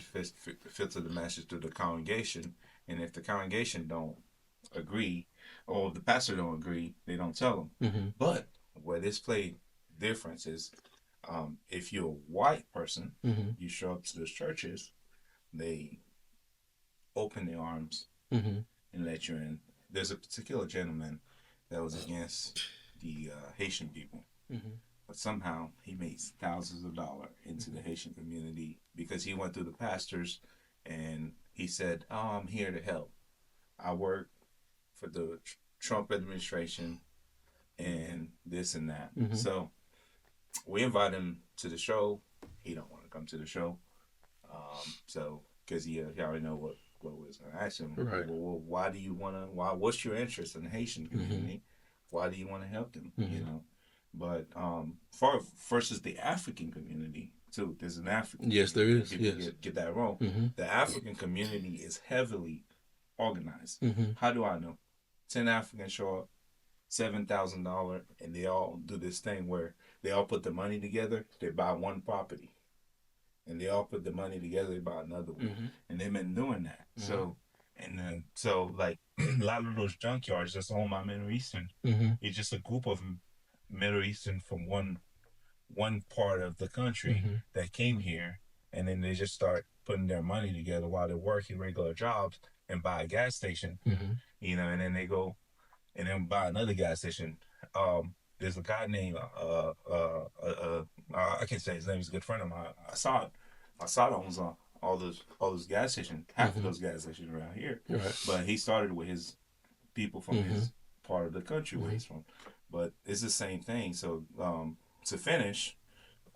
filter the message through the congregation. And if the congregation don't agree, or the pastor don't agree, they don't tell them. Mm-hmm. But where this play difference is, if you're a white person, Mm-hmm. you show up to those churches, they open their arms Mm-hmm. and let you in. There's a particular gentleman that was against the Haitian people, but somehow he made thousands of dollars into the Haitian community because he went through the pastors and he said, "Oh, I'm here to help. I work for the Trump administration and this and that." So we invite him to the show. He don't want to come to the show, so because he already know what we was gonna ask him. Right. Well, why do you want to? What's your interest in the Haitian community? Why do you want to help them? You know, but for versus the African community too. There's an African. Yes, there is. People Yes. get that wrong. The African community is heavily organized. How do I know? 10 Africans show up, $7,000, and they all do this thing where they all put the money together. They buy one property. And they all put the money together, they buy another one. And they've been doing that. So, and then, so like a lot of those junkyards that's owned by Middle Eastern, it's just a group of Middle Eastern from one part of the country that came here. And then they just start putting their money together while they're working regular jobs and buy a gas station, you know, and then they go and then buy another gas station. There's a guy named I can't say his name. He's a good friend of mine. Assad owns all those gas stations, half of those gas stations around here. Right. But he started with his people from his part of the country where he's from. But it's the same thing. So to finish,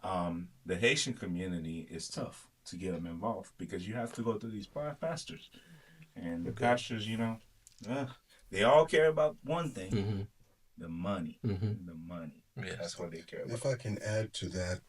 the Haitian community is tough to get them involved because you have to go through these pastors, and the pastors, you know, they all care about one thing: the money. The money. Yes. That's what they care about. If I can add to that,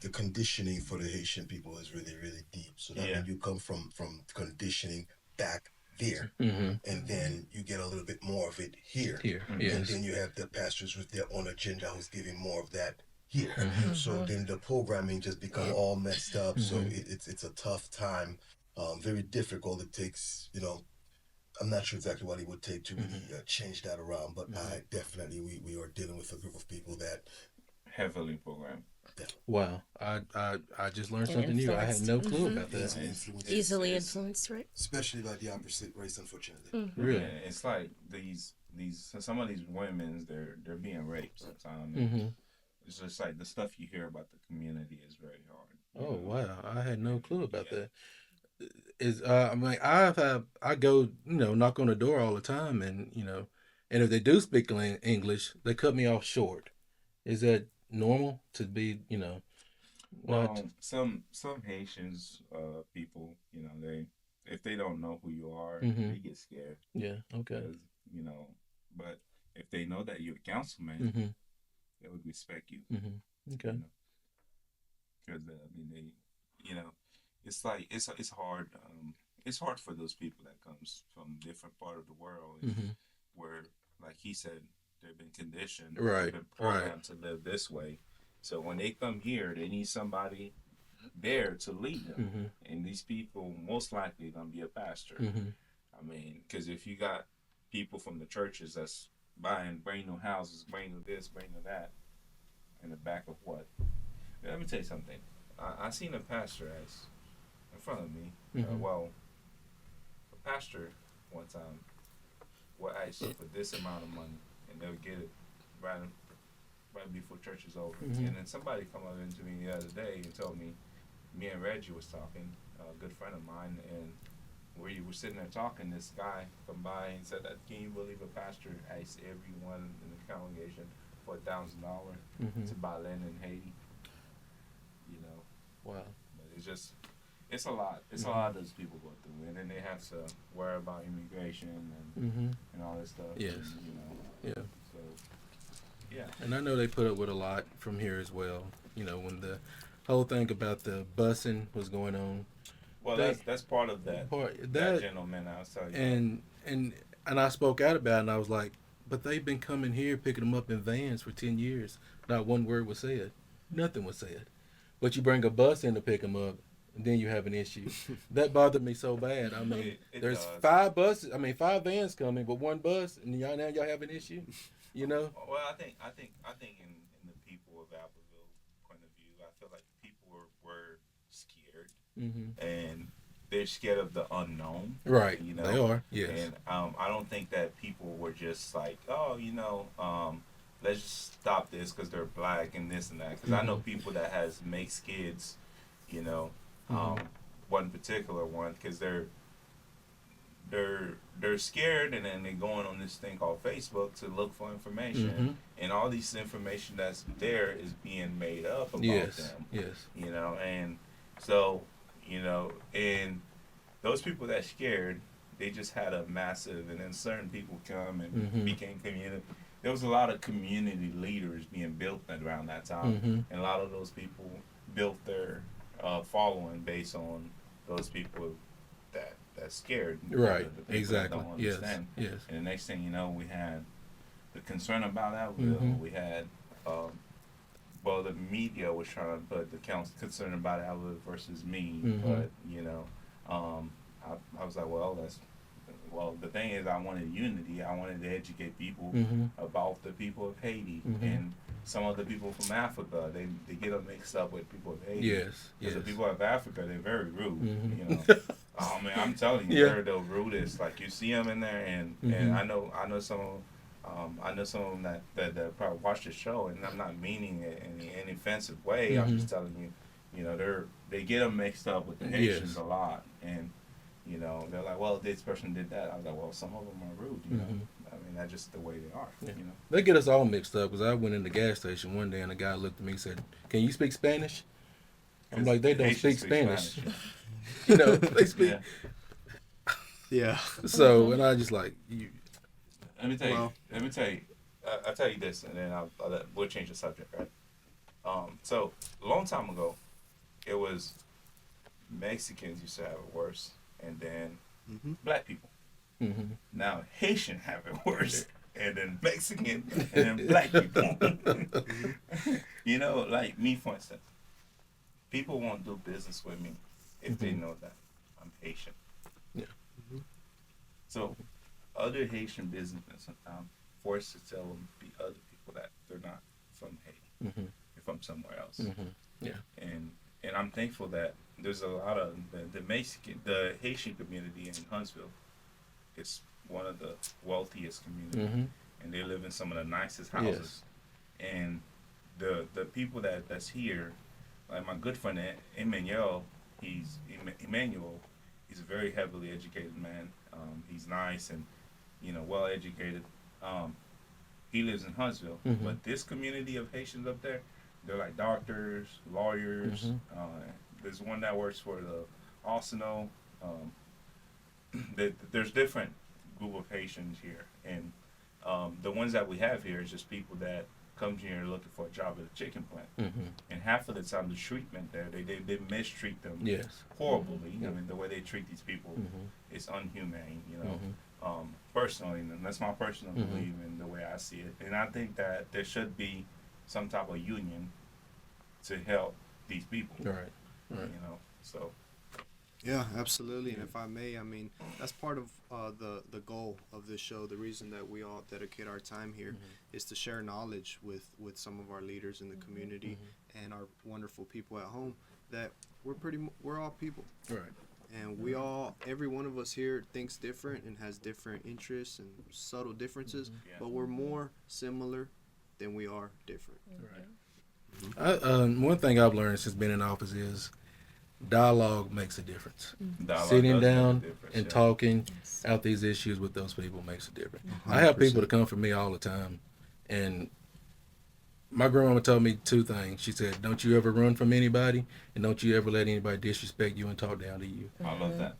the conditioning for the Haitian people is really, really deep. So that means you come from conditioning back there, and then you get a little bit more of it here. Yes. And then you have the pastors with their own agenda who's giving more of that here. So then the programming just become all messed up. So it's a tough time, very difficult. It takes, you know, I'm not sure exactly what it would take to really change that around, but I definitely we are dealing with a group of people that Heavily programmed. Wow. I just learned something new. I had no clue about that. Easily influenced, right? especially by the opposite race, unfortunately. Really? Yeah, it's like these some of these women they're being raped sometimes. And it's just like the stuff you hear about the community is very hard. Oh wow. I had no clue about that. Is I mean I go, you know, knock on the door all the time, and you know, and if they do speak English, they cut me off short. Is that normal to be, you know, not? Some Haitians people, you know, they if they don't know who you are, they get scared. Yeah, okay. Because, you know, but if they know that you're a councilman, they would respect you. Okay. because I mean they, you know, it's like it's hard. It's hard for those people that comes from different part of the world, and where, like he said, they've been conditioned, they've Right. been Right. programmed to live this way. So when they come here, they need somebody there to lead them, and these people most likely gonna be a pastor. I mean, because if you got people from the churches that's buying brand new houses, brand new this, brand new that, in the back of what? Let me tell you something. I seen a pastor as in front of me. Well, a pastor one time will ask for this amount of money, and they'll get it right right before church is over. And then somebody come up into me the other day and told me, me and Reggie was talking, a good friend of mine, and we were sitting there talking. This guy come by and said, that, "Can you believe a pastor asked everyone in the congregation for $1,000 to buy land in Haiti?" You know, Wow. but it's just it's a lot. It's a lot of those people go through, and then they have to worry about immigration and all this stuff. Yes. And, you know. Yeah. So yeah. And I know they put up with a lot from here as well. You know, when the whole thing about the busing was going on. Well, that's part of that. That gentleman, I was telling you. And I spoke out about it, and I was like, but they've been coming here picking them up in vans for 10 years. Not one word was said. Nothing was said. But you bring a bus in to pick them up, and then you have an issue. That bothered me so bad. I mean, there's does. 5 vans coming, but one bus, and y'all have an issue. You know. Well, I think in the people of Appleville point of view, I feel like people were scared, and they're scared of the unknown. Right. You know, they are. Yes. And I don't think that people were just like, oh, you know, let's just stop this because they're black and this and that. Because I know people that has makes kids, you know, one particular one, because they're scared, and then they're going on this thing called Facebook to look for information, and all this information that's there is being made up about them. Yes. You know, and so, you know, and those people that scared, they just had a massive, and then certain people come and became community. There was a lot of community leaders being built around that time, and a lot of those people built their following based on those people that's scared. Right. The Exactly. That don't understand. Yes. And the next thing you know, we had the concern about Alville. We had, well, the media was trying to put the concern about Alville versus me, but you know, I was like, well, the thing is, I wanted unity. I wanted to educate people about the people of Haiti and some of the people from Africa. They get them mixed up with people of Haiti. Yes. Because the people of Africa, they're very rude. You know, oh man, I'm telling you, they're the rudest. Like, you see them in there, and I know some of them that probably watch the show, and I'm not meaning it in any offensive way. I'm just telling you, you know, they get them mixed up with the Haitians a lot, and you know, they're like, well, this person did that. I was like, well, some of them are rude, you know. I mean, that's just the way they are, you know. They get us all mixed up, because I went in the gas station one day, and a guy looked at me and said, "Can you speak Spanish?" I'm like, they don't speak Spanish. You know, they speak. Yeah. So, and I just like, you. Let me tell you. I'll tell you this, and then we'll change the subject, right? So, a long time ago, it was Mexicans used to have it worse, and then black people. Now Haitian have it worse, and then Mexican, and then black people. You know, like me, for instance, people won't do business with me if they know that I'm Haitian. Yeah. So other Haitian businessmen sometimes forced to tell them the other people that they're not from Haiti, they're from somewhere else. Yeah. And I'm thankful that there's a lot of the Haitian community in Huntsville. It's one of the wealthiest communities, and they live in some of the nicest houses. Yes. And the people that's here, like my good friend Emmanuel, he's a very heavily educated man. He's nice and, you know, well educated. He lives in Huntsville, but this community of Haitians up there, they're like doctors, lawyers. There's one that works for the Arsenal. There's different group of Haitians here, and the ones that we have here is just people that comes here looking for a job at a chicken plant, Mm-hmm. and half of the time the treatment there, they mistreat them Yes. horribly. Yeah. I mean, the way they treat these people Mm-hmm. is unhumane. Mm-hmm. Personally, and that's my personal Mhm. belief in the way I see it, and I think that there should be some type of union to help these people. Right. Right. So. Yeah, absolutely. And if I may, I mean, that's part of the goal of this show. The reason that we all dedicate our time here is to share knowledge with some of our leaders in the community and our wonderful people at home, that we're all people. Right. And every one of us here thinks different and has different interests and subtle differences, Yeah. but we're more similar than we are different. Right. One thing I've learned since being in office is dialogue makes a difference. Dialogue Sitting does make a down difference, and yeah. talking Yes. out these issues with those people makes a difference. I have people that come for me all the time, and my grandmama told me two things. She said, "Don't you ever run from anybody, and don't you ever let anybody disrespect you and talk down to you." I love that.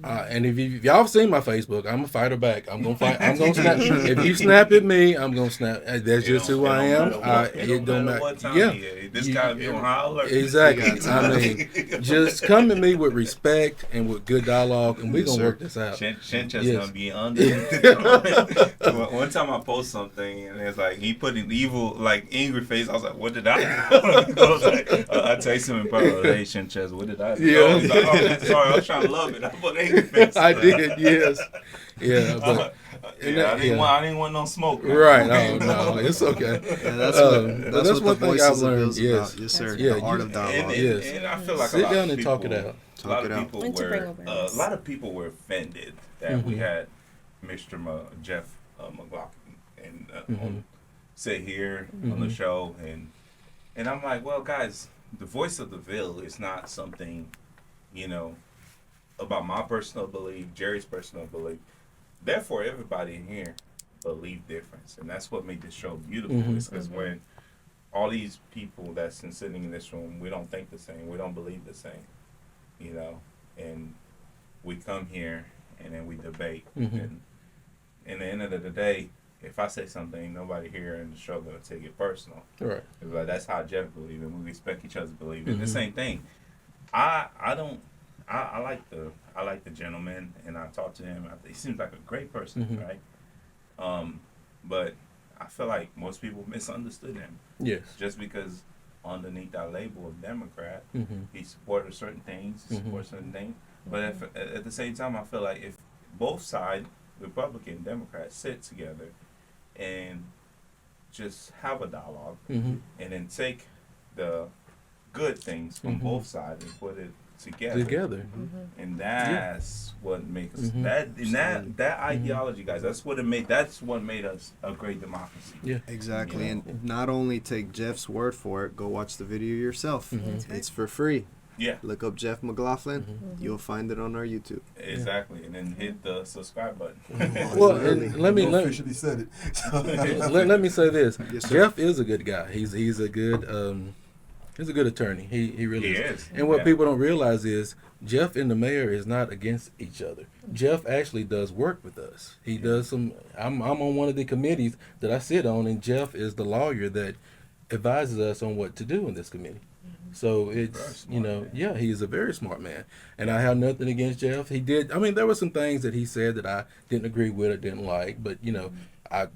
And if y'all have seen my Facebook, I'm a fighter back. I'm gonna fight. I'm gonna snap. If you snap at me, I'm gonna snap. That's just who I am. It don't matter. What time Yeah. this guy be on high alert. Exactly. I mean, just come at me with respect and with good dialogue, and we're Yes, gonna sir. work this out. Sanchez Yes. gonna be under. One time I post something and it's like he put an evil, like angry face. I was like, "What did I do?" I was like, I text him and probably, "Hey Sanchez, what did I do?" Yeah. He's like, "Oh, man, sorry, I was trying to love it. I put angry face." I did, yes. Yeah, but Yeah, I didn't want no smoke. Man. right. Oh no, it's okay. Yeah, that's That's what one the thing Voices I've of learned. Bill's Yes. about. Yes, sir. Yeah, The art you- of dialogue. Yes. And I feel like Sit a lot down of and talk it people- out. A lot Talk it of out. people And to bring were awareness. a lot of people were offended that we Mhm. had Mr. Jeff McLaughlin and Mhm. sit here on the Mhm. show, and I'm like, well, guys, the voice of the Ville is not something, about my personal belief, Jerry's personal belief. Therefore, everybody in here believe difference, and that's what made this show beautiful. Mhm. Is because when all these people that's sitting in this room, we don't think the same, we don't believe the same, and we come here and then we debate, Mhm. and in the end of the day, if I say something, nobody here in the show gonna take it personal. Right. It's like, that's how Jeff believes, and we respect each other's belief. And the Mhm. same thing. I like the gentleman, and I talked to him. He seems like a great person, Mhm. right? But I feel like most people misunderstood him Yes. just because underneath that label of Democrat, Mm-hmm. he supported certain things, he Mhm. supported certain things. But at the same time, I feel like if both sides, Republican and Democrat, sit together and just have a dialogue, Mm-hmm. and then take the good things from Mhm. both sides and put it together. Together. And that's what makes us Mhm. that ideology, guys. That's what made us a great democracy. Yeah. Exactly. You know? And not only take Jeff's word for it, go watch the video yourself. Mhm. That's right. It's for free. Yeah, Look up Jeff McLaughlin. Mhm. You'll find it on our YouTube. exactly. And then hit the subscribe button. Well, Absolutely. and let me You let, officially said it. let me say this. Yes, sir. Jeff is a good guy. He's a good he's a good attorney. He really He is. is. And what Yeah. people don't realize is Jeff and the mayor is not against each other. Jeff actually does work with us. He does some. I'm on one of the committees that I sit on, and Jeff is the lawyer that advises us on what to do in this committee. So Very it's smart man. yeah, he's a very smart man, and I have nothing against Jeff. He did. I mean, there were some things that he said that I didn't agree with or didn't like, but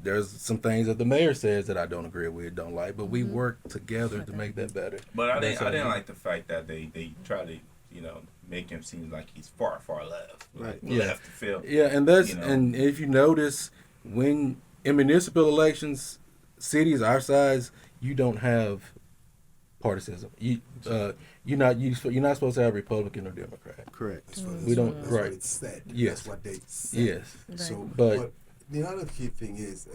there's some things that the mayor says that I don't agree with, don't like, but we work together to make that better. But I That's didn't how- like the fact that they try to make him seem like he's far left, Right. Yeah. left to field. Yeah, and that's You know. and if you notice, when in municipal elections, cities our size, you don't have partisanship. You're not supposed to have Republican or Democrat. Correct. That's what- We don't- That's right. what it said. Yes. That's what they said. Yes. So, But- but the other key thing is,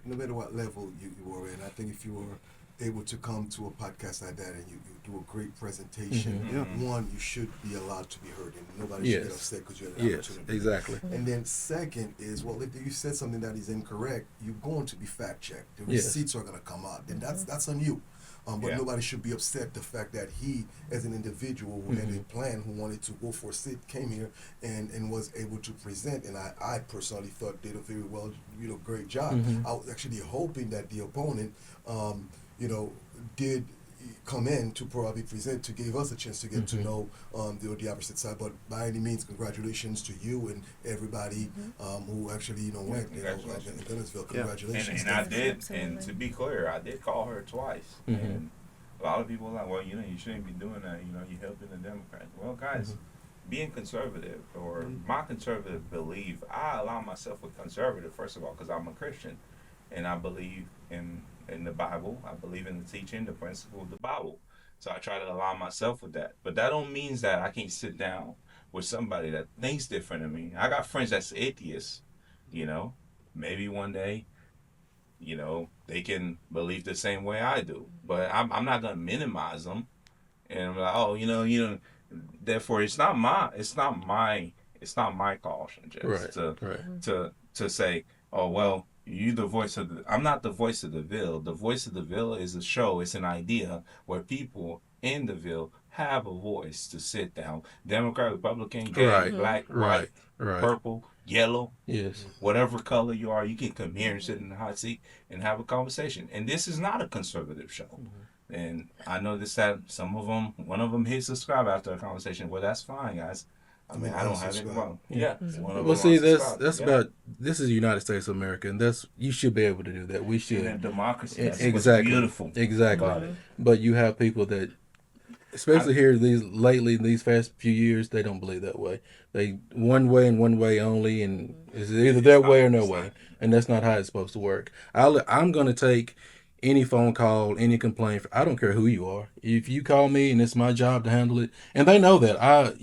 no matter what level you were in, I think if you were able to come to a podcast like that and you do a great presentation, Mhm. Yeah. one, you should be allowed to be heard, and nobody should get Yes. upset because you had an Yes, opportunity. exactly. And then second is, well, if you said something that is incorrect, you're going to be fact checked. The Yes. receipts are going to come out. Then that's on you. But nobody should be upset the fact that he, as an individual who had a plan, who wanted to go for a seat, came here and was able to present. And I personally thought did a very well, great job. I was actually hoping that the opponent, did come in to probably present to give us a chance to get to know the opposite side. But by any means, congratulations to you and everybody who actually went in Guntersville. Congratulations. And I did, and to be clear, I did call her twice. And a lot of people are like, well, you shouldn't be doing that. You're helping the Democrats. Well, guys, being conservative or my conservative belief, I allow myself a conservative, first of all, because I'm a Christian and I believe in the Bible. I believe in the teaching, the principle of the Bible. So I try to align myself with that. But that don't mean that I can't sit down with somebody that thinks different than me. I got friends that's atheists, maybe one day, they can believe the same way I do. But I'm not gonna minimize them. And I'm like, oh, therefore it's not my caution just to say, oh well, you the voice of the. I'm not the voice of the Ville. The voice of the Ville is a show. It's an idea where people in the Ville have a voice to sit down. Democrat, Republican, gay, black, white, purple, yellow, whatever color you are, you can come here and sit in the hot seat and have a conversation. And this is not a conservative show. And I noticed that one of them hit subscribe after a conversation. Well, that's fine, guys. I mean, I don't have any problem. Yeah. Well, see, that's about, this is the United States of America, and you should be able to do that. We should. And democracy. That's exactly. What's beautiful. Exactly. But you have people that, especially here these past few years, they don't believe that way. They one way and one way only, and it's either their way or no way, and that's not how it's supposed to work. I'm going to take any phone call, any complaint. I don't care who you are. If you call me and it's my job to handle it, and they know that, I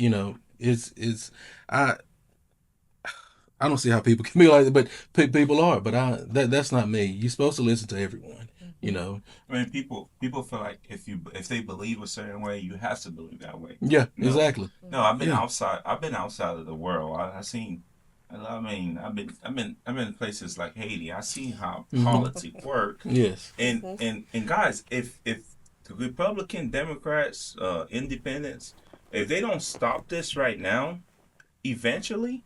don't see how people can be like that, but people are. But that's not me. You're supposed to listen to everyone. I mean, people feel like if they believe a certain way, you have to believe that way. Yeah, exactly. No, I've been outside. I've been outside of the world. I've seen. I mean, I've been in places like Haiti. I've seen how politics work. Yes. And guys, if the Republican, Democrats, Independents, if they don't stop this right now, eventually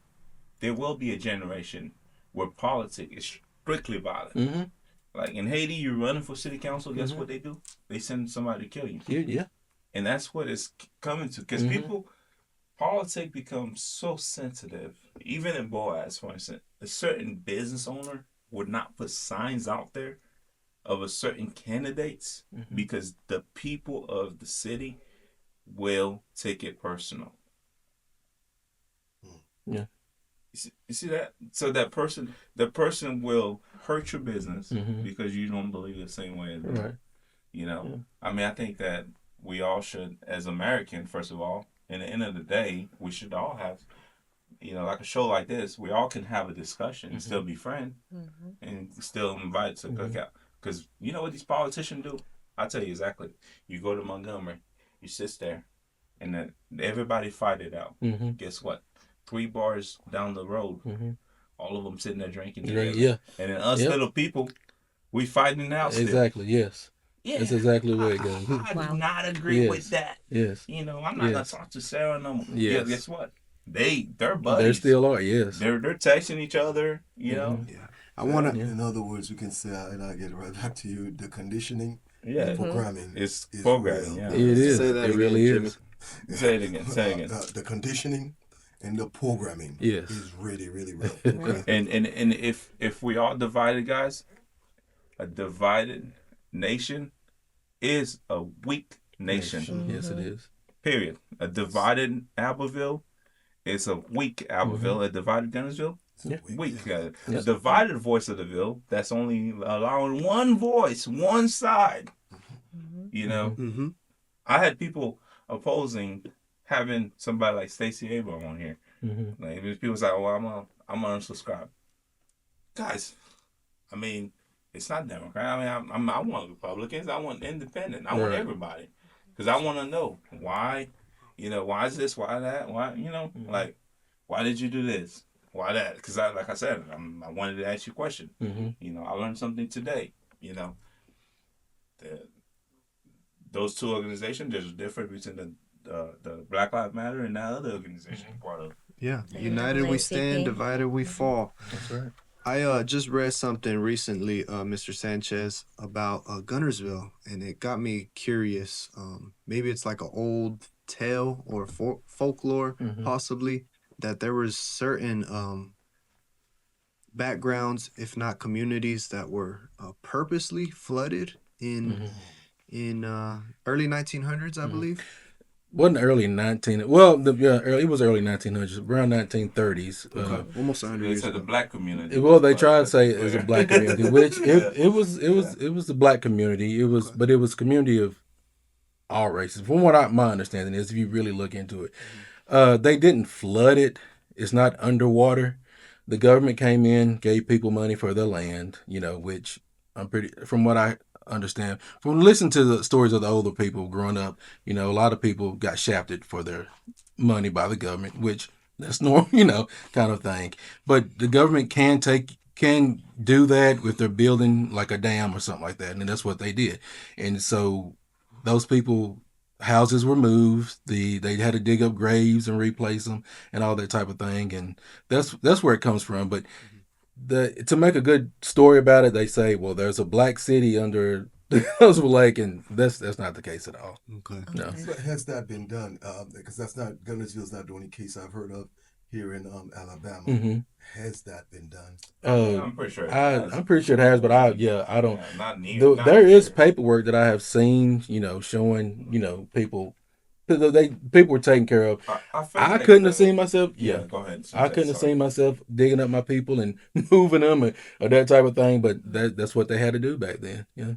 there will be a generation where politics is strictly violent. Like in Haiti, you're running for city council. Guess what they do? They send somebody to kill you. Yeah. And that's what it's coming to. Because politics becomes so sensitive. Even in Boaz, for instance, a certain business owner would not put signs out there of a certain candidates because the people of the city will take it personal. Yeah. You see that? So the person will hurt your business because you don't believe the same way as them. Right. I mean, I think that we all should, as Americans, first of all, in the end of the day, we should all have, like a show like this, we all can have a discussion and still be friends and still invite to cook out. Because you know what these politicians do? I'll tell you exactly. You go to Montgomery, you sit there, and then everybody fight it out. Guess what? 3 bars down the road, all of them sitting there drinking together. Yeah. And then us little people, we fighting out still. Exactly, yes. Yeah. That's exactly the way it goes. I do not agree with that. Yes. I'm not gonna talk to Sarah no more. Yes. Yeah, guess what? They're buddies. They still are, yes. They're texting each other, Yeah. I wanna in other words we can say, and I get right back to you, the conditioning, the programming. It's programming, real. It is. Say that it again, really Jimmy. is. Say it again. The conditioning and the programming is really, really real. And if we all divided, guys, a divided nation is a weak nation. Yes, it is. Period. A divided Albertville is a weak Albertville. A divided Guntersville, weak. A divided voice of the Ville that's only allowing one voice, one side. I had people opposing having somebody like Stacey Abrams on here. Like people say, "Oh, I'm gonna unsubscribe." Guys, I mean, it's not Democrat. I mean, I want Republicans. I want independent. I want everybody, because I want to know why. Why is this? Why that? Why? Like, why did you do this? Why that? Because like I said, I wanted to ask you a question. I learned something today. those two organizations, there's a difference between the Black Lives Matter and that other organization you're part of. Yeah, The united we stand, NAACP. divided we fall. That's right. I just read something recently, Mr. Sanchez, about Guntersville, and it got me curious. Maybe it's like an old tale or folklore, possibly, that there was certain backgrounds, if not communities, that were purposely flooded in early 1900s, I believe. Wasn't early 19. Well, it was early 1900s, around 1930s. Almost 100 They years said the ago. black community. Well, they tried to say it was a black community, which it was the black community. It was, but it was community of all races. From what my understanding is, if you really look into it, they didn't flood it. It's not underwater. The government came in, gave people money for their land, which from what I understand, from listening to the stories of the older people growing up, a lot of people got shafted for their money by the government, which that's normal, kind of thing. But the government can do that if they're building like a dam or something like that, and that's what they did. And so those people, houses were moved. They had to dig up graves and replace them and all that type of thing. And that's where it comes from. But to make a good story about it, they say, well, there's a black city under Guntersville Lake, and that's not the case at all. Okay. No. But has that been done? Because that's not Guntersville's not the only case I've heard of here in Alabama. Has that been done? I'm pretty sure it has. I'm pretty sure it has, but I don't. Yeah, not near. There is paperwork that I have seen, showing, people. People were taken care of. I couldn't have seen myself. Yeah, go ahead. I couldn't have seen myself digging up my people and moving them or that type of thing. But that's what they had to do back then. Yeah.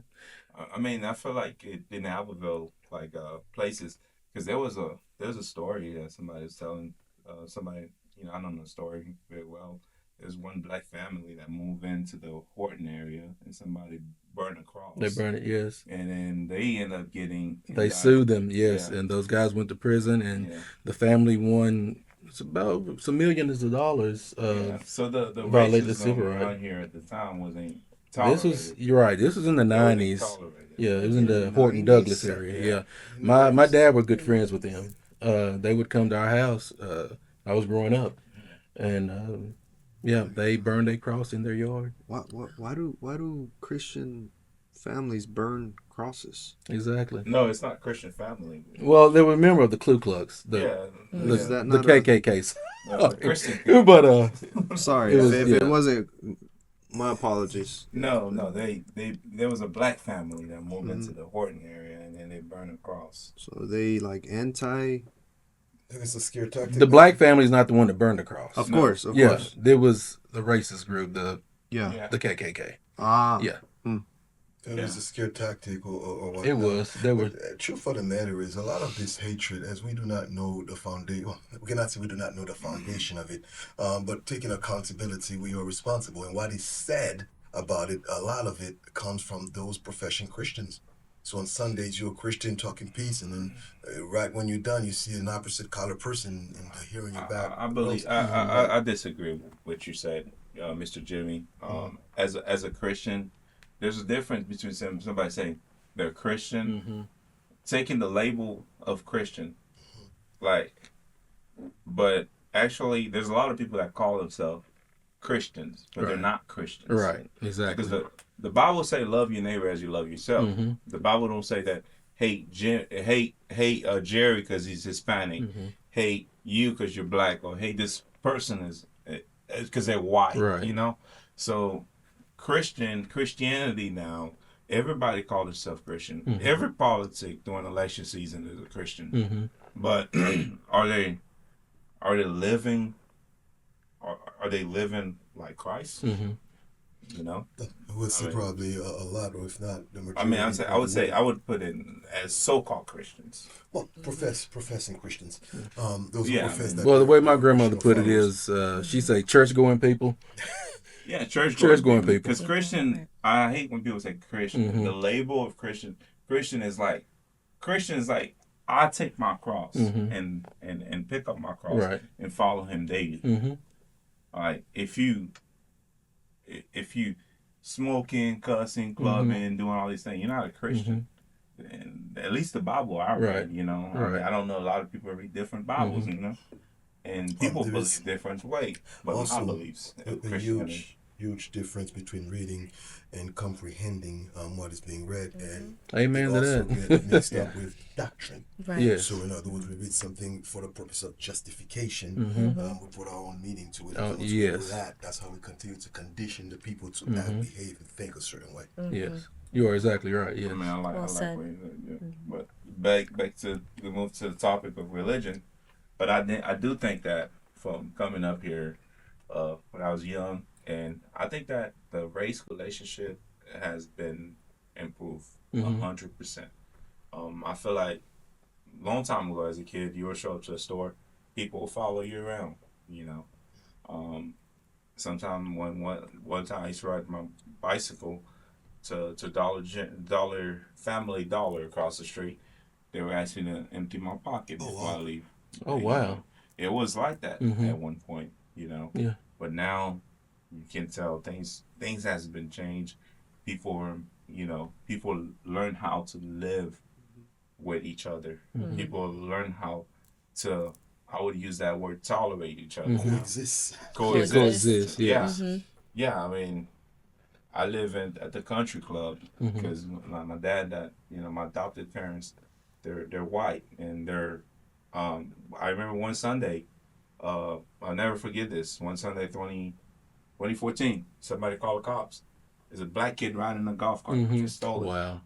I mean, I feel like in Albertville, like places, because there's a story that somebody was telling. Somebody, I don't know the story very well. There's one black family that moved into the Horton area, and somebody burned a cross. They burned it, yes. And then they end up getting. They sued them, yes, yeah. And those guys went to prison, and yeah. the family won. It's about some millions of dollars. So the violated the racism civil around right here at the time wasn't tolerated. You're right. This was in the 90s. Yeah, it was in the Horton Douglas area. Yeah. My dad were good friends with them. They would come to our house. I was growing up, and they burned a cross in their yard. Why do Christian families burn crosses? Exactly. No, it's not Christian family. Well, they were a member of the Ku Klux. Is that the not KKK. Christian. But sorry, if it wasn't. My apologies. No, there was a black family that moved into the Horton area, and then they burned a cross. So they like anti. It's a scare tactic. The black family is not the one that burned the cross. Of course. There was the racist group, the KKK. Yeah. It was a scare tactic or what? It was. There were. Truth of the matter is, a lot of this hatred, as we do not know the foundation. Well, we cannot say we do not know the foundation of it, but taking accountability, we are responsible. And what is said about it, a lot of it comes from those professing Christians. So on Sundays, you're a Christian talking peace, and then right when you're done, you see an opposite color person and hearing your back. I believe I disagree with what you said, Mr. Jimmy. As a Christian, there's a difference between somebody saying they're Christian, taking the label of Christian, but actually, there's a lot of people that call themselves Christians, but they're not Christians. Right, exactly. Because the Bible say love your neighbor as you love yourself. The Bible don't say that hate Jerry because he's Hispanic, hate you because you're black, or hate this person is because they're white. Right. So Christianity now, everybody calls themselves Christian. Every politic during election season is a Christian. But are they living? Are they living like Christ? We'll see probably a lot, or if not the majority. I would put it as so-called Christians. Well, professing Christians. Those who profess that. Well, the way my grandmother put it is, she say church-going people. Yeah, church-going people. Because Christian, I hate when people say Christian. The label of Christian is like I take my cross and pick up my cross and follow him daily. Like if you smoking, cussing, clubbing, doing all these things, you're not a Christian. and at least the Bible I read, you know, I don't know, a lot of people read different Bibles, you know, and people believe different way, but my beliefs of Christianity. Huge difference between reading and comprehending what is being read, and Amen it to also that. get mixed up with doctrine. Right. Yes. So in other words, we read something for the purpose of justification. We put our own meaning to it. Oh, Once we do that's how we continue to condition the people to act, behave, and think a certain way. Yes, you are exactly right. Yes. I mean, I like Well said. what but back to we move to the topic of religion, but I do think that from coming up here when I was young, and I think that the race relationship has been improved 100%. I feel like a long time ago as a kid, you would show up to a store, people will follow you around, you know. Sometime one time I used to ride my bicycle to Dollar Family Dollar across the street. They were asking me to empty my pocket before I leave. Oh, And, wow. you know, it was like that at one point, you know. Yeah. But now you can tell things has been changed. People learn how to live with each other. People learn how to, I would use that word, tolerate each other. Coexist. Yes. Yeah, I mean, I live at the country club because my dad, my adopted parents, they're white, and they're I remember one Sunday, I'll never forget this. One Sunday, 2014, somebody called the cops. There's a black kid riding a golf cart, just stole it. Wow.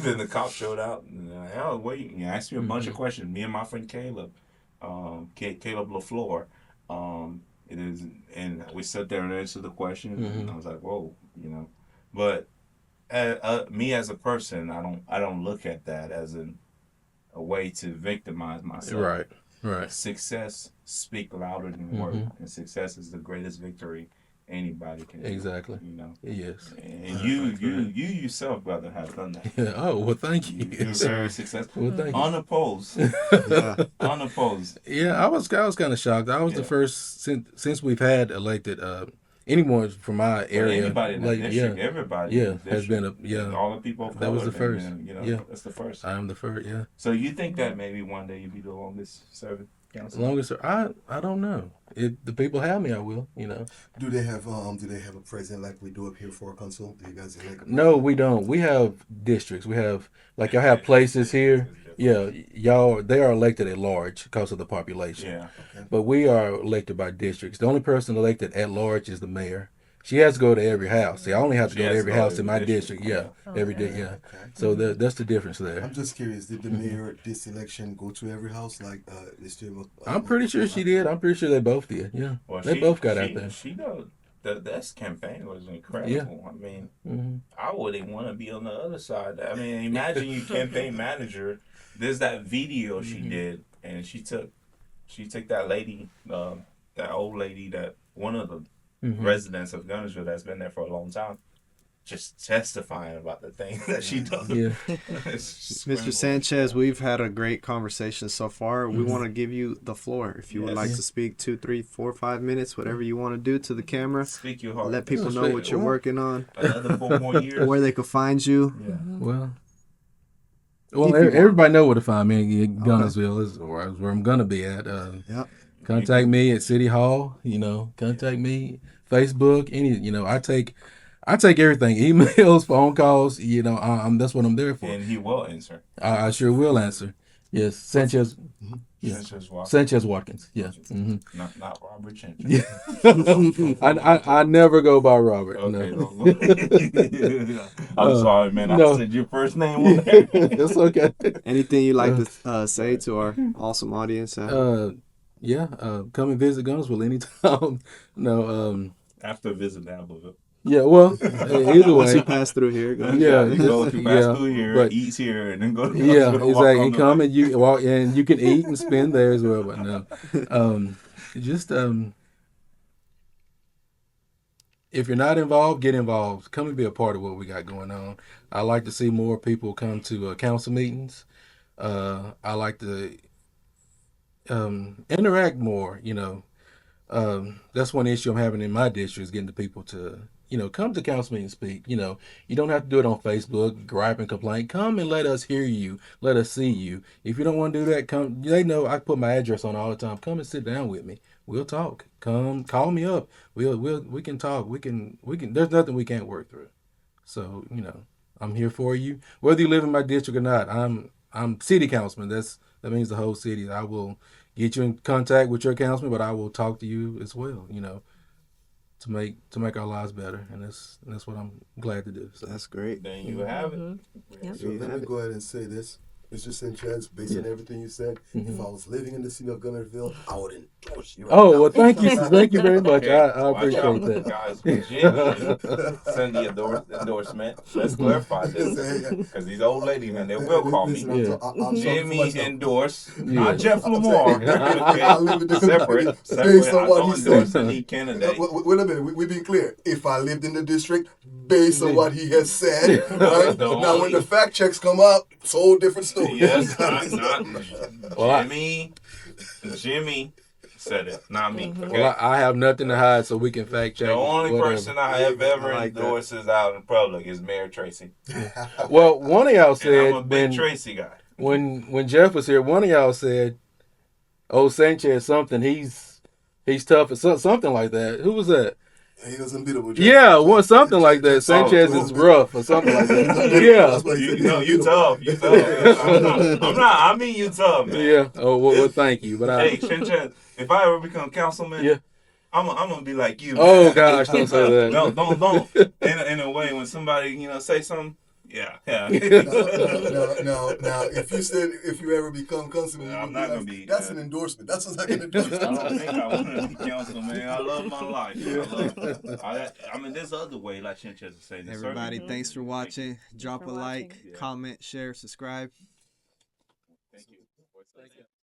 Then the cops showed out, and they're like, oh, wait, you asked me a bunch of questions. Me and my friend Caleb, Caleb LaFleur, it is, and we sat there and answered the question, and I was like, whoa, you know. But me as a person, I don't look at that as a way to victimize myself. Right. Success speak louder than work, and success is the greatest victory anybody can do. Exactly. You know. Yes. And you yourself, brother, have done that. Yeah. Oh, well, thank you. You're very successful. Well, thank you. Unopposed. Unopposed. Yeah, I was kind of shocked. I was the first since we've had elected anyone from my area. Anybody in the district, everybody. Yeah, has been all the people of color. That was the first. That's the first. I am the first. Yeah. So you think that maybe one day you'll be the longest serving councilman? Longest, I don't know. If the people have me, I will. You know. Do they have a president like we do up here for a council? Do you guys elect a president? No, we don't. We have districts. We have y'all have places here. Yeah, they are elected at large because of the population. Yeah. Okay. But we are elected by districts. The only person elected at large is the mayor. She has to go to every house. See, I only have to go to every house in my district. Yeah, every day. Yeah. Okay. So that's the difference there. I'm just curious. Did the mayor this election go to every house like they still? I'm pretty sure she did. I'm pretty sure they both did. Yeah. Well, They both got out there. She that campaign was incredible. Yeah. I mean, I wouldn't want to be on the other side. I mean, imagine you campaign manager. There's that video she did, and she took that lady, that old lady, that one of the residents of Guntersville that's been there for a long time, just testifying about the things that she does. Yeah. Mr. Sanchez, we've had a great conversation so far. We want to give you the floor. If you would like to speak 2, 3, 4, 5 minutes, whatever you want to do to the camera. Speak your heart. Let people know what you're working on. Another 4 more years. Where they can find you. Yeah. Well, everybody know where to find me. Guntersville is where I'm gonna be at. Yep. Contact me at City Hall. You know, contact me Facebook. I take everything. Emails, phone calls. You know, that's what I'm there for. And he will answer. I sure will answer. Yes, Sanchez. Yeah. Sanchez Watkins. Yeah. Not Robert Sanchez. Yeah. I never go by Robert. Okay, No. I'm sorry, man. no. I said your first name on there. It's okay. Anything you like to say to our awesome audience? Come and visit Guntersville anytime. No. After visit Abbeville. Yeah, well, either Once you way. pass through here, go ahead. Yeah, Go pass through here, but- eats here, and then go to Yeah, walk exactly. on And the come way. and you walk, and you can eat and spend there as well. But no, if you're not involved, get involved. Come and be a part of what we got going on. I like to see more people come to council meetings. I like to interact more. You know, that's one issue I'm having in my district is getting the people to come to council meeting and speak. You don't have to do it on Facebook, gripe and complain. Come and let us hear you. Let us see you. If you don't want to do that, come. They know I put my address on all the time. Come and sit down with me. We'll talk. Come, call me up. We can talk. We can. There's nothing we can't work through. So I'm here for you. Whether you live in my district or not, I'm city councilman. That means the whole city. I will get you in contact with your councilman, but I will talk to you as well. To make our lives better, and that's what I'm glad to do. So That's great. There you have it. Yep. So let me go ahead and say this. Mr. Sanchez, based on everything you said, if I was living in the city of Guntersville, I would endorse you. Oh, well, thank you. Thank you very much. Hey, I watch out, appreciate that. guys. Virginia send the endorsement. Let's clarify this, because these old ladies, man, they will call me. Listen, I'm Jimmy talking endorse, Yeah. not Jeff Lamar. I live in the Separate. based I on what don't he endorse said. any candidate. Wait a minute, we being clear. If I lived in the district, based on what he has said, right? The Now when only- the fact checks come up, it's a whole different story. Yes, not Well, Jimmy said it, not me. Okay? Well, I have nothing to hide, so we can fact check. The only whatever. person I have ever I like that. endorses out in public is Mayor Tracy. Well, one of y'all And said I'm a big Tracy guy. when Jeff was here, one of y'all said, "Oh, Sanchez, something he's tough," or something like that. Who was that? He was unbeatable. Jeff. Yeah, something like that. Sanchez is rough or something like that. Yeah. That's what he said. You tough. You tough. I'm not. I mean, you tough, man. Yeah. Oh, well, thank you. But Hey, Sanchez, if I ever become councilman, yeah. I'm gonna be like you. Oh man. gosh, don't say that. No, don't. In a way, when somebody say something, yeah. Now, if you ever become councilman, I'm not gonna be. That's an endorsement. That's like an endorsement. I don't think I want to be councilman. I love my life. I mean, there's other way, like Sanchez is saying. There's Everybody, certain- thanks for watching. Drop a for like, watching. Yeah. comment, share, subscribe. Thank you.